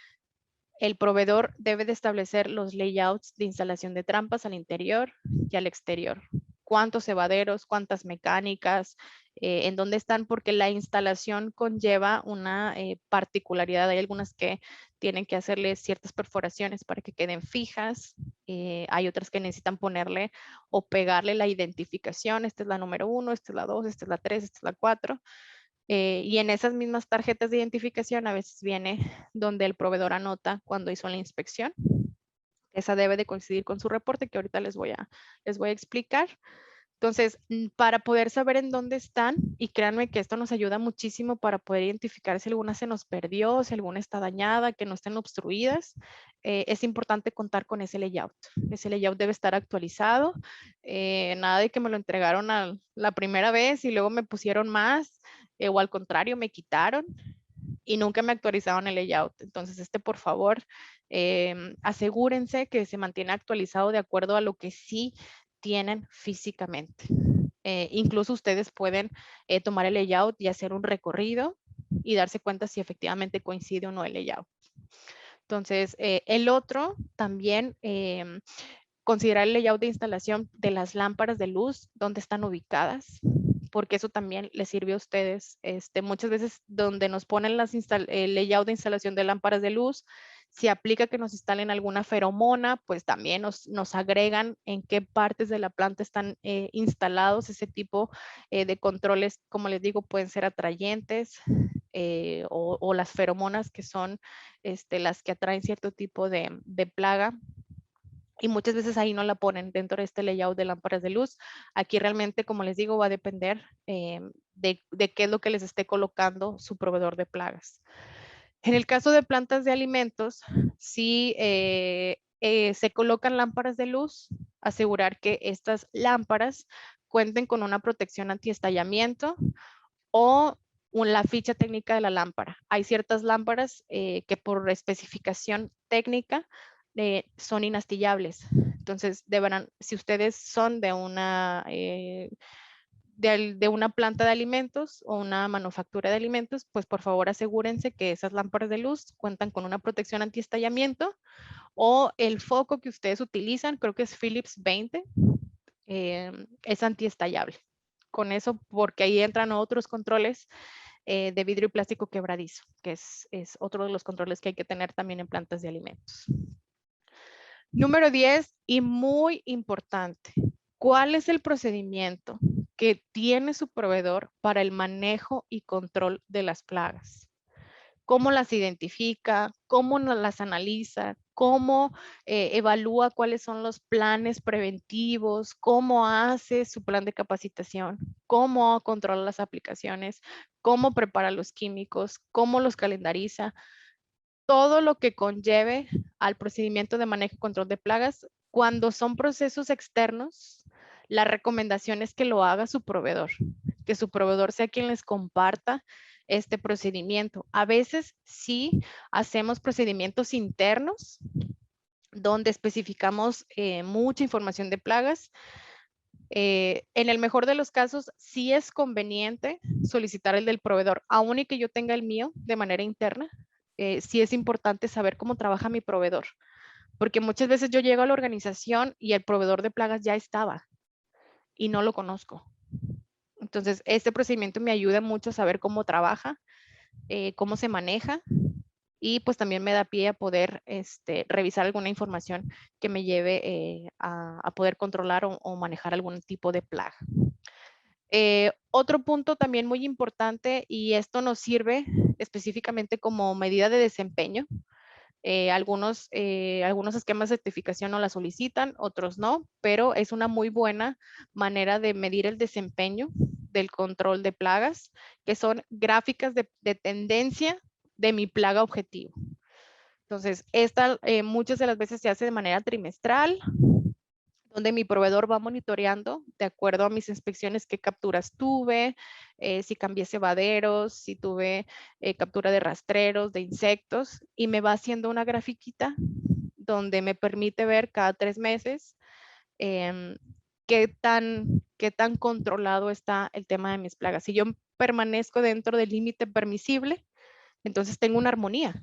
el proveedor debe de establecer los layouts de instalación de trampas al interior y al exterior. Cuántos cebaderos, cuántas mecánicas, en dónde están, porque la instalación conlleva una particularidad. Hay algunas que tienen que hacerle ciertas perforaciones para que queden fijas. Hay otras que necesitan ponerle o pegarle la identificación. Esta es la número 1, esta es la 2, esta es la 3, esta es la 4. Y en esas mismas tarjetas de identificación a veces viene donde el proveedor anota cuando hizo la inspección. Esa debe de coincidir con su reporte que ahorita les voy a explicar. Entonces, para poder saber en dónde están, y créanme que esto nos ayuda muchísimo para poder identificar si alguna se nos perdió, si alguna está dañada, que no estén obstruidas, es importante contar con ese layout. Ese layout debe estar actualizado. Nada de que me lo entregaron la primera vez y luego me pusieron más, o al contrario, me quitaron y nunca me actualizaron el layout. Entonces, por favor, asegúrense que se mantiene actualizado de acuerdo a lo que sí tienen físicamente. Incluso ustedes pueden tomar el layout y hacer un recorrido y darse cuenta si efectivamente coincide o no el layout. Entonces, el otro también, considerar el layout de instalación de las lámparas de luz, dónde están ubicadas, porque eso también les sirve a ustedes. Muchas veces donde nos ponen el layout de instalación de lámparas de luz, si aplica que nos instalen alguna feromona, pues también nos agregan en qué partes de la planta están instalados ese tipo de controles. Como les digo, pueden ser atrayentes o las feromonas que son las que atraen cierto tipo de plaga. Y muchas veces ahí no la ponen dentro de este layout de lámparas de luz. Aquí realmente, como les digo, va a depender de qué es lo que les esté colocando su proveedor de plagas. En el caso de plantas de alimentos, si se colocan lámparas de luz, asegurar que estas lámparas cuenten con una protección antiestallamiento o la ficha técnica de la lámpara. Hay ciertas lámparas que por especificación técnica son inastillables. Entonces, deberán, si ustedes son de una planta de alimentos o una manufactura de alimentos, pues por favor asegúrense que esas lámparas de luz cuentan con una protección antiestallamiento, o el foco que ustedes utilizan, creo que es Philips 20, es antiestallable. Con eso, porque ahí entran otros controles de vidrio y plástico quebradizo, que es otro de los controles que hay que tener también en plantas de alimentos. Número 10, y muy importante, ¿cuál es el procedimiento que tiene su proveedor para el manejo y control de las plagas? ¿Cómo las identifica? ¿Cómo las analiza? ¿Cómo evalúa cuáles son los planes preventivos? ¿Cómo hace su plan de capacitación? ¿Cómo controla las aplicaciones? ¿Cómo prepara los químicos? ¿Cómo los calendariza? Todo lo que conlleve al procedimiento de manejo y control de plagas. Cuando son procesos externos, la recomendación es que lo haga su proveedor, que su proveedor sea quien les comparta este procedimiento. A veces sí hacemos procedimientos internos donde especificamos mucha información de plagas. En el mejor de los casos, sí es conveniente solicitar el del proveedor, aun y que yo tenga el mío de manera interna. Sí es importante saber cómo trabaja mi proveedor, porque muchas veces yo llego a la organización y el proveedor de plagas ya estaba y no lo conozco. Entonces, este procedimiento me ayuda mucho a saber cómo trabaja, cómo se maneja, y pues también me da pie a poder revisar alguna información que me lleve a poder controlar o manejar algún tipo de plaga. Otro punto también muy importante, y esto nos sirve específicamente como medida de desempeño. Algunos esquemas de certificación no la solicitan, otros no, pero es una muy buena manera de medir el desempeño del control de plagas, que son gráficas de tendencia de mi plaga objetivo. Entonces, esta muchas de las veces se hace de manera trimestral, donde mi proveedor va monitoreando de acuerdo a mis inspecciones qué capturas tuve, si cambié cebaderos, si tuve captura de rastreros, de insectos, y me va haciendo una grafiquita donde me permite ver cada 3 meses qué tan controlado está el tema de mis plagas. Si yo permanezco dentro del límite permisible, entonces tengo una armonía.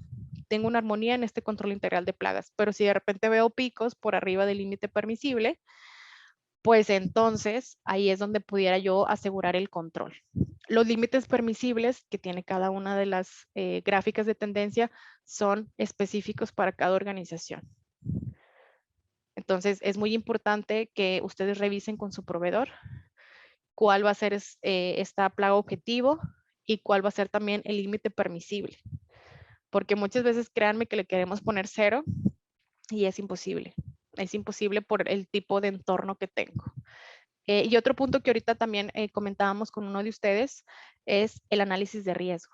Tengo una armonía en este control integral de plagas, pero si de repente veo picos por arriba del límite permisible, pues entonces ahí es donde pudiera yo asegurar el control. Los límites permisibles que tiene cada una de las gráficas de tendencia son específicos para cada organización. Entonces es muy importante que ustedes revisen con su proveedor cuál va a ser esta plaga objetivo y cuál va a ser también el límite permisible. Porque muchas veces créanme que le queremos poner 0 y es imposible. Es imposible por el tipo de entorno que tengo. Y otro punto que ahorita también comentábamos con uno de ustedes es el análisis de riesgo.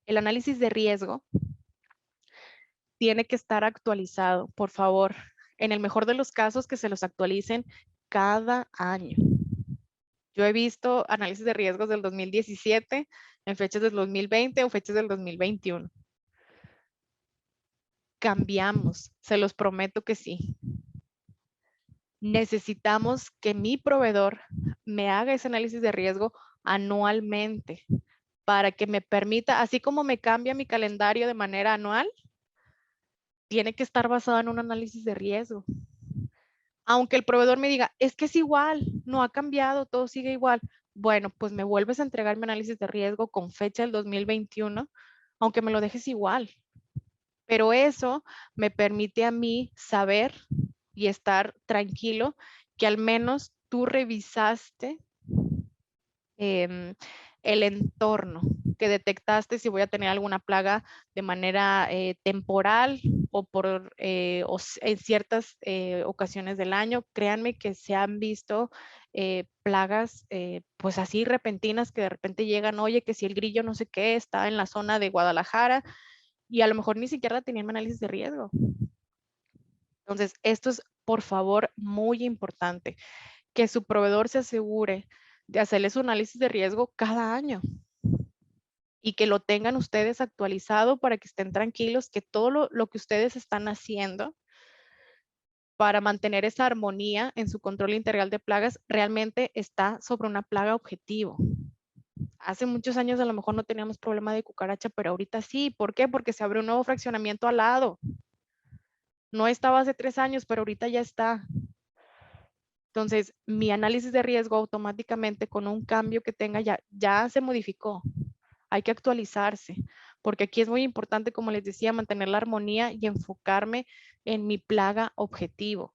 El análisis de riesgo tiene que estar actualizado, por favor. En el mejor de los casos, que se los actualicen cada año. Yo he visto análisis de riesgos del 2017 en fechas del 2020 o fechas del 2021. Cambiamos, se los prometo que sí. Necesitamos que mi proveedor me haga ese análisis de riesgo anualmente para que me permita, así como me cambia mi calendario de manera anual, tiene que estar basado en un análisis de riesgo. Aunque el proveedor me diga, es que es igual, no ha cambiado, todo sigue igual. Bueno, pues me vuelves a entregar mi análisis de riesgo con fecha del 2021, aunque me lo dejes igual. Pero eso me permite a mí saber y estar tranquilo que al menos tú revisaste el entorno, que detectaste si voy a tener alguna plaga de manera temporal o en ciertas ocasiones del año. Créanme que se han visto plagas pues así repentinas que de repente llegan, oye, que si el grillo no sé qué está en la zona de Guadalajara y a lo mejor ni siquiera tenían análisis de riesgo. Entonces, esto es, por favor, muy importante, que su proveedor se asegure de hacerle su análisis de riesgo cada año. y que lo tengan ustedes actualizado para que estén tranquilos que todo lo que ustedes están haciendo para mantener esa armonía en su control integral de plagas realmente está sobre una plaga objetivo. Hace muchos años a lo mejor no teníamos problema de cucaracha, pero ahorita sí. ¿Por qué? Porque se abrió un nuevo fraccionamiento al lado. No estaba hace 3 años, pero ahorita ya está. Entonces, mi análisis de riesgo automáticamente con un cambio que tenga ya se modificó. Hay que actualizarse, porque aquí es muy importante, como les decía, mantener la armonía y enfocarme en mi plaga objetivo.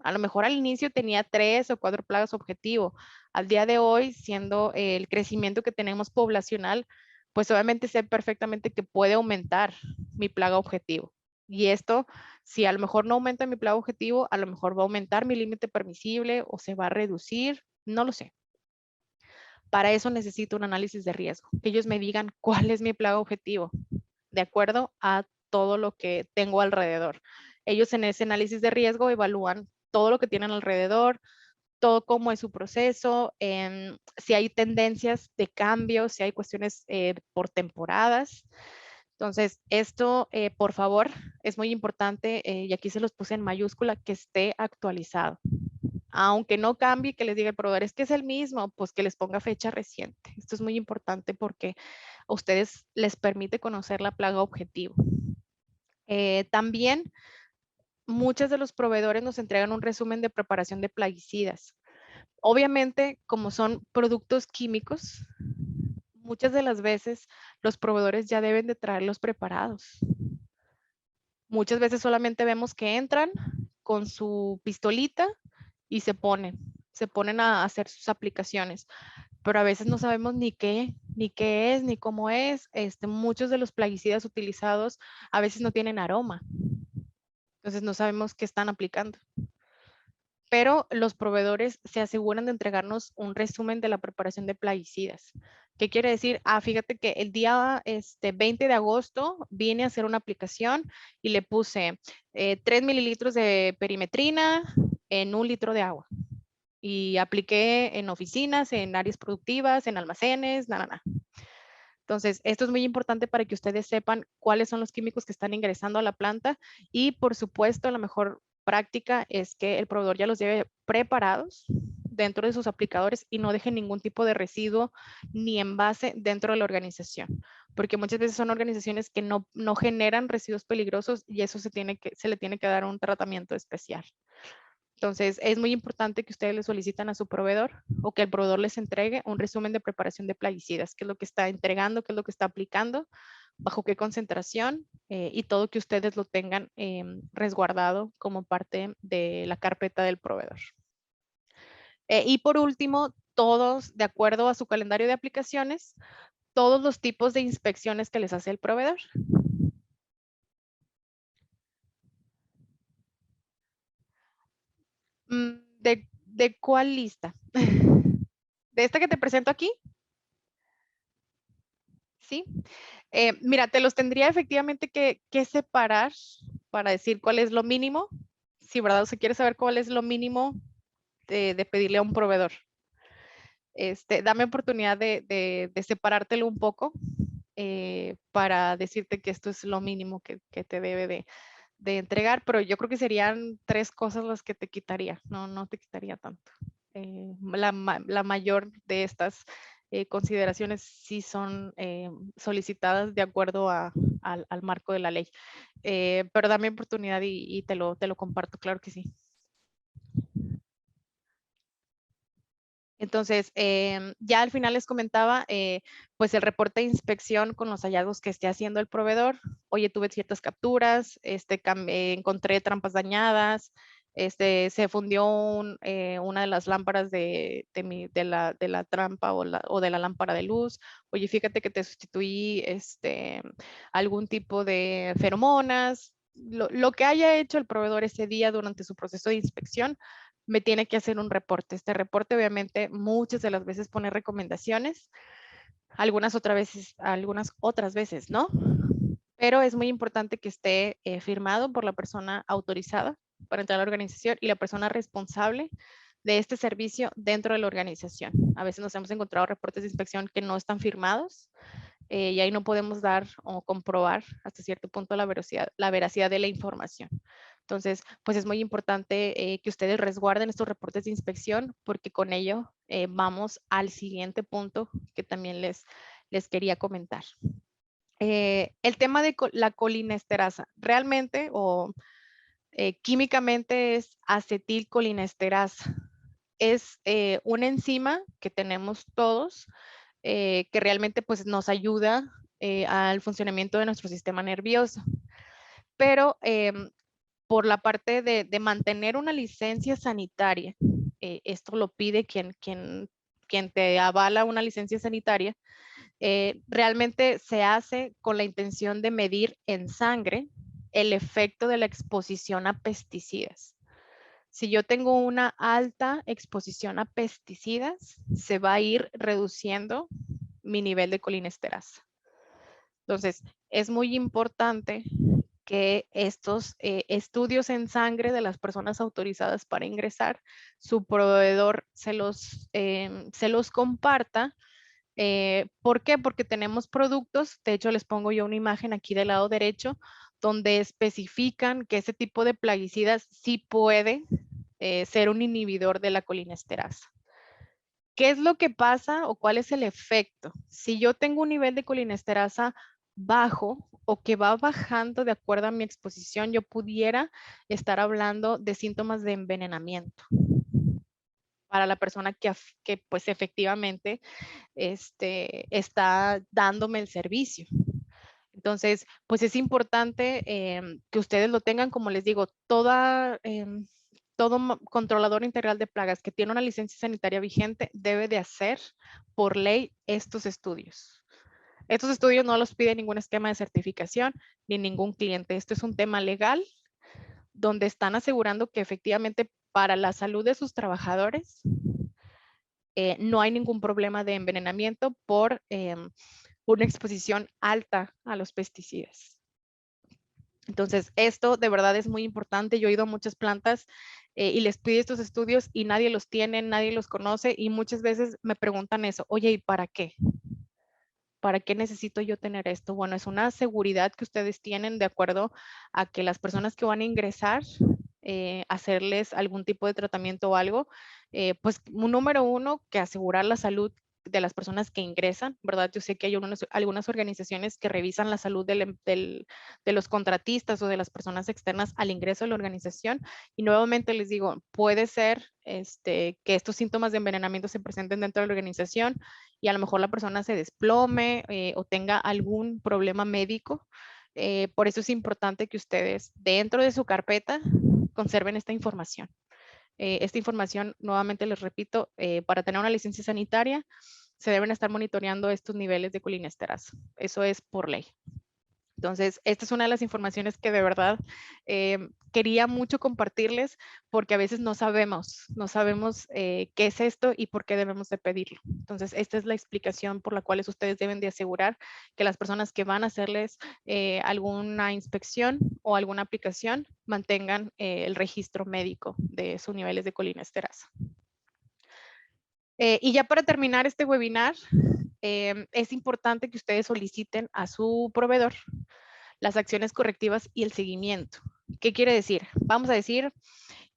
A lo mejor al inicio tenía 3 o 4 plagas objetivo. Al día de hoy, siendo el crecimiento que tenemos poblacional, pues obviamente sé perfectamente que puede aumentar mi plaga objetivo. Y esto, si a lo mejor no aumenta mi plaga objetivo, a lo mejor va a aumentar mi límite permisible o se va a reducir, no lo sé. Para eso necesito un análisis de riesgo, que ellos me digan cuál es mi plaga objetivo, de acuerdo a todo lo que tengo alrededor. Ellos en ese análisis de riesgo evalúan todo lo que tienen alrededor, todo cómo es su proceso, si hay tendencias de cambio, si hay cuestiones por temporadas. Entonces, esto, por favor, es muy importante y aquí se los puse en mayúscula, que esté actualizado. Aunque no cambie, que les diga el proveedor, es que es el mismo, pues que les ponga fecha reciente. Esto es muy importante porque a ustedes les permite conocer la plaga objetivo. También muchos de los proveedores nos entregan un resumen de preparación de plaguicidas. Obviamente, como son productos químicos, muchas de las veces los proveedores ya deben de traerlos preparados. Muchas veces solamente vemos que entran con su pistolita y se ponen a hacer sus aplicaciones, pero a veces no sabemos ni qué es, ni cómo es. Muchos de los plaguicidas utilizados a veces no tienen aroma, entonces no sabemos qué están aplicando. Pero los proveedores se aseguran de entregarnos un resumen de la preparación de plaguicidas. ¿Qué quiere decir? Fíjate que el día 20 de agosto vine a hacer una aplicación y le puse 3 mililitros de perimetrina en 1 litro de agua. Y apliqué en oficinas, en áreas productivas, en almacenes, Entonces, esto es muy importante para que ustedes sepan cuáles son los químicos que están ingresando a la planta y, por supuesto, la mejor práctica es que el proveedor ya los lleve preparados dentro de sus aplicadores y no deje ningún tipo de residuo ni envase dentro de la organización, porque muchas veces son organizaciones que no generan residuos peligrosos y eso se le tiene que dar un tratamiento especial. Entonces, es muy importante que ustedes le solicitan a su proveedor o que el proveedor les entregue un resumen de preparación de plaguicidas, qué es lo que está entregando, qué es lo que está aplicando, bajo qué concentración y todo que ustedes lo tengan resguardado como parte de la carpeta del proveedor. Y por último, todos, de acuerdo a su calendario de aplicaciones, todos los tipos de inspecciones que les hace el proveedor. ¿De cuál lista? ¿De esta que te presento aquí? Sí. Mira, te los tendría efectivamente que separar para decir cuál es lo mínimo. Si, ¿verdad? O sea, quieres saber cuál es lo mínimo de pedirle a un proveedor. Dame oportunidad de separártelo un poco para decirte que esto es lo mínimo que te debe de entregar, pero yo creo que serían 3 cosas las que te quitaría, no te quitaría tanto. La mayor de estas consideraciones sí son solicitadas de acuerdo al marco de la ley. Pero dame oportunidad y te lo comparto, claro que sí. Entonces, ya al final les comentaba, pues el reporte de inspección con los hallazgos que esté haciendo el proveedor. Oye, tuve ciertas capturas, encontré trampas dañadas, se fundió una de las lámparas de la trampa o de la lámpara de luz. Oye, fíjate que te sustituí algún tipo de feromonas. Lo que haya hecho el proveedor ese día durante su proceso de inspección, me tiene que hacer un reporte. Este reporte obviamente muchas de las veces pone recomendaciones, algunas otras veces no, pero es muy importante que esté firmado por la persona autorizada para entrar a la organización y la persona responsable de este servicio dentro de la organización. A veces nos hemos encontrado reportes de inspección que no están firmados y ahí no podemos dar o comprobar hasta cierto punto la veracidad de la información. Entonces, pues es muy importante que ustedes resguarden estos reportes de inspección, porque con ello vamos al siguiente punto que también les quería comentar. El tema de la colinesterasa, realmente o químicamente es acetilcolinesterasa. Es una enzima que tenemos todos, que realmente pues nos ayuda al funcionamiento de nuestro sistema nervioso. Pero por la parte de mantener una licencia sanitaria, esto lo pide quien te avala una licencia sanitaria, realmente se hace con la intención de medir en sangre el efecto de la exposición a pesticidas. Si yo tengo una alta exposición a pesticidas, se va a ir reduciendo mi nivel de colinesterasa. Entonces, es muy importante que estos estudios en sangre de las personas autorizadas para ingresar, su proveedor se los comparta. ¿Por qué? Porque tenemos productos, de hecho les pongo yo una imagen aquí del lado derecho, donde especifican que ese tipo de plaguicidas sí puede ser un inhibidor de la colinesterasa. ¿Qué es lo que pasa o cuál es el efecto? Si yo tengo un nivel de colinesterasa bajo o que va bajando de acuerdo a mi exposición, yo pudiera estar hablando de síntomas de envenenamiento para la persona que pues efectivamente está dándome el servicio. Entonces, pues es importante que ustedes lo tengan, como les digo, todo controlador integral de plagas que tiene una licencia sanitaria vigente debe de hacer por ley estos estudios. Estos estudios no los pide ningún esquema de certificación ni ningún cliente. Esto es un tema legal donde están asegurando que efectivamente para la salud de sus trabajadores no hay ningún problema de envenenamiento por una exposición alta a los pesticidas. Entonces, esto de verdad es muy importante. Yo he ido a muchas plantas y les pido estos estudios y nadie los tiene, nadie los conoce y muchas veces me preguntan eso, oye, ¿y para qué? ¿Para qué necesito yo tener esto? Bueno, es una seguridad que ustedes tienen de acuerdo a que las personas que van a ingresar, hacerles algún tipo de tratamiento o algo, pues número uno, que asegurar la salud de las personas que ingresan, ¿verdad? Yo sé que hay algunas organizaciones que revisan la salud de los contratistas o de las personas externas al ingreso de la organización. Y nuevamente les digo, puede ser que estos síntomas de envenenamiento se presenten dentro de la organización y a lo mejor la persona se desplome o tenga algún problema médico. Por eso es importante que ustedes dentro de su carpeta conserven esta información. Esta información, nuevamente les repito, para tener una licencia sanitaria se deben estar monitoreando estos niveles de colinesterasa. Eso es por ley. Entonces, esta es una de las informaciones que de verdad quería mucho compartirles porque a veces no sabemos qué es esto y por qué debemos de pedirlo. Entonces, esta es la explicación por la cual ustedes deben de asegurar que las personas que van a hacerles alguna inspección o alguna aplicación mantengan el registro médico de sus niveles de colinesterasa. Y ya para terminar este webinar, es importante que ustedes soliciten a su proveedor las acciones correctivas y el seguimiento. ¿Qué quiere decir? Vamos a decir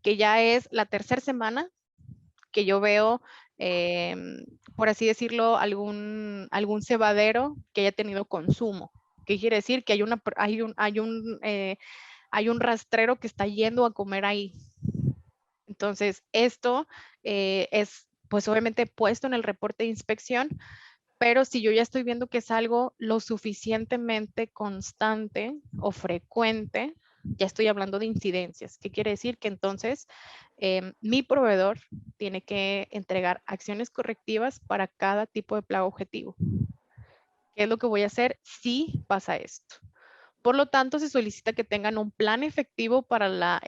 que ya es la tercera semana que yo veo, por así decirlo, algún cebadero que haya tenido consumo. ¿Qué quiere decir? Que hay un rastrero que está yendo a comer ahí. Entonces, esto es, pues obviamente, puesto en el reporte de inspección, pero si yo ya estoy viendo que es algo lo suficientemente constante o frecuente, ya estoy hablando de incidencias. ¿Qué quiere decir? Que entonces mi proveedor tiene que entregar acciones correctivas para cada tipo de plaga objetivo. ¿Qué es lo que voy a hacer si pasa esto? Por lo tanto, se solicita que tengan un plan efectivo para la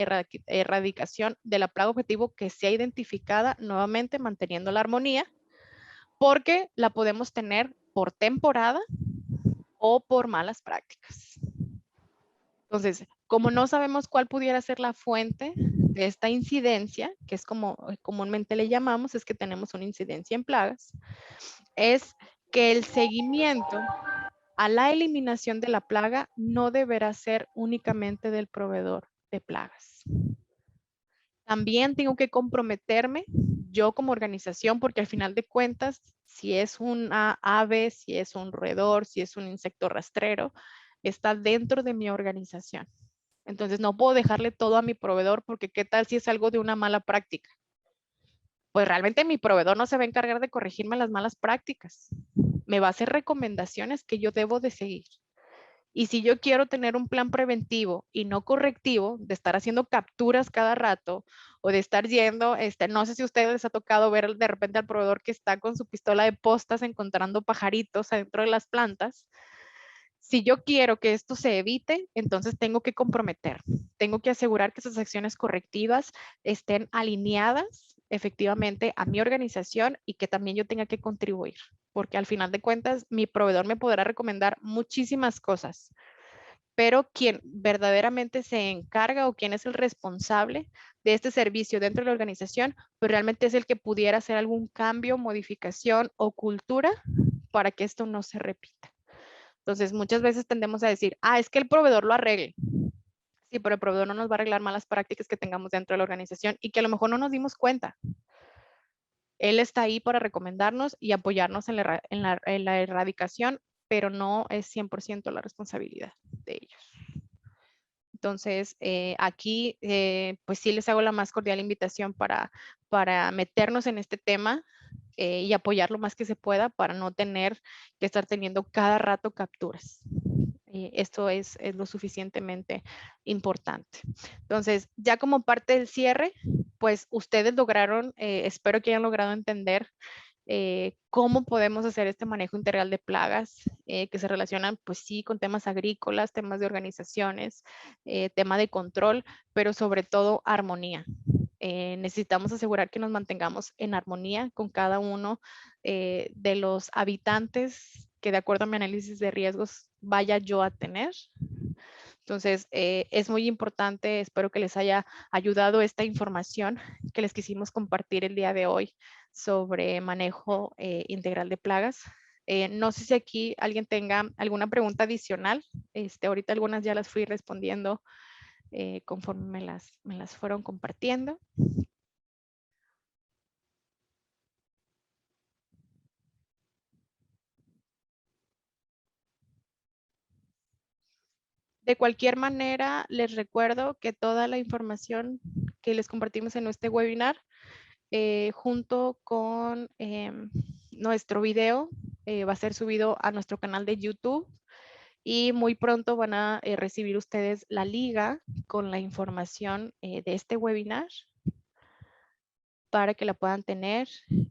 erradicación de la plaga objetivo que sea identificada, nuevamente manteniendo la armonía, porque la podemos tener por temporada o por malas prácticas. Entonces, como no sabemos cuál pudiera ser la fuente de esta incidencia, que es como comúnmente le llamamos, es que tenemos una incidencia en plagas, es que el seguimiento a la eliminación de la plaga no deberá ser únicamente del proveedor de plagas. También tengo que comprometerme yo como organización, porque al final de cuentas, si es una ave, si es un roedor, si es un insecto rastrero, está dentro de mi organización. Entonces no puedo dejarle todo a mi proveedor, porque ¿qué tal si es algo de una mala práctica? Pues realmente mi proveedor no se va a encargar de corregirme las malas prácticas. Me va a hacer recomendaciones que yo debo de seguir. Y si yo quiero tener un plan preventivo y no correctivo, de estar haciendo capturas cada rato o de estar yendo, no sé si a ustedes les ha tocado ver de repente al proveedor que está con su pistola de postas encontrando pajaritos adentro de las plantas. Si yo quiero que esto se evite, entonces tengo que comprometer, tengo que asegurar que esas acciones correctivas estén alineadas efectivamente a mi organización y que también yo tenga que contribuir, porque al final de cuentas mi proveedor me podrá recomendar muchísimas cosas, pero quien verdaderamente se encarga o quien es el responsable de este servicio dentro de la organización, pues realmente es el que pudiera hacer algún cambio, modificación o cultura para que esto no se repita. Entonces, muchas veces tendemos a decir, es que el proveedor lo arregle. Sí, pero el proveedor no nos va a arreglar malas prácticas que tengamos dentro de la organización y que a lo mejor no nos dimos cuenta. Él está ahí para recomendarnos y apoyarnos en la erradicación, pero no es 100% la responsabilidad de ellos. Entonces, aquí, pues sí les hago la más cordial invitación para meternos en este tema y apoyar lo más que se pueda para no tener que estar teniendo cada rato capturas. Esto es lo suficientemente importante. Entonces, ya como parte del cierre, pues ustedes lograron, espero que hayan logrado entender cómo podemos hacer este manejo integral de plagas que se relacionan, pues sí, con temas agrícolas, temas de organizaciones, tema de control, pero sobre todo armonía. Necesitamos asegurar que nos mantengamos en armonía con cada uno de los habitantes que de acuerdo a mi análisis de riesgos vaya yo a tener. Entonces, es muy importante, espero que les haya ayudado esta información que les quisimos compartir el día de hoy sobre manejo integral de plagas. No sé si aquí alguien tenga alguna pregunta adicional. Ahorita algunas ya las fui respondiendo conforme me las fueron compartiendo. De cualquier manera, les recuerdo que toda la información que les compartimos en este webinar, junto con nuestro video, va a ser subido a nuestro canal de YouTube y muy pronto van a recibir ustedes la liga con la información de este webinar para que la puedan tener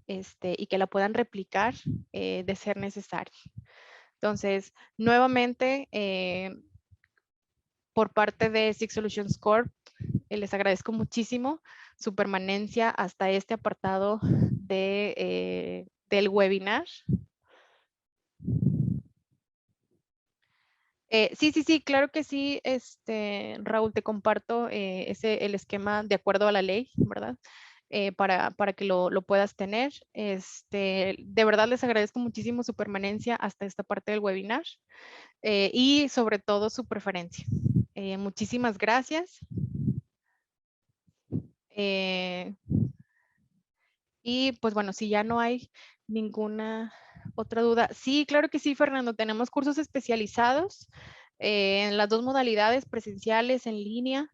y que la puedan replicar de ser necesario. Entonces, nuevamente, por parte de SIG Solutions Corp, les agradezco muchísimo su permanencia hasta este apartado del webinar. Sí, claro que sí, Raúl, te comparto el esquema de acuerdo a la ley, ¿verdad? Para que lo puedas tener. De verdad les agradezco muchísimo su permanencia hasta esta parte del webinar y sobre todo su preferencia. Muchísimas gracias. Y pues bueno, si ya no hay ninguna otra duda. Sí, claro que sí, Fernando. Tenemos cursos especializados en las dos modalidades, presenciales, en línea,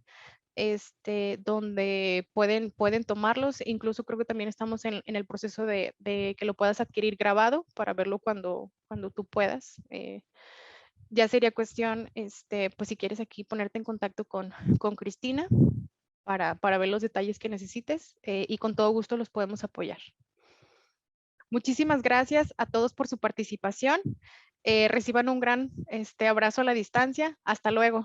donde pueden tomarlos. Incluso creo que también estamos en el proceso de que lo puedas adquirir grabado para verlo cuando tú puedas. Ya sería cuestión, pues si quieres aquí ponerte en contacto con Cristina para ver los detalles que necesites y con todo gusto los podemos apoyar. Muchísimas gracias a todos por su participación. Reciban un gran abrazo a la distancia. Hasta luego.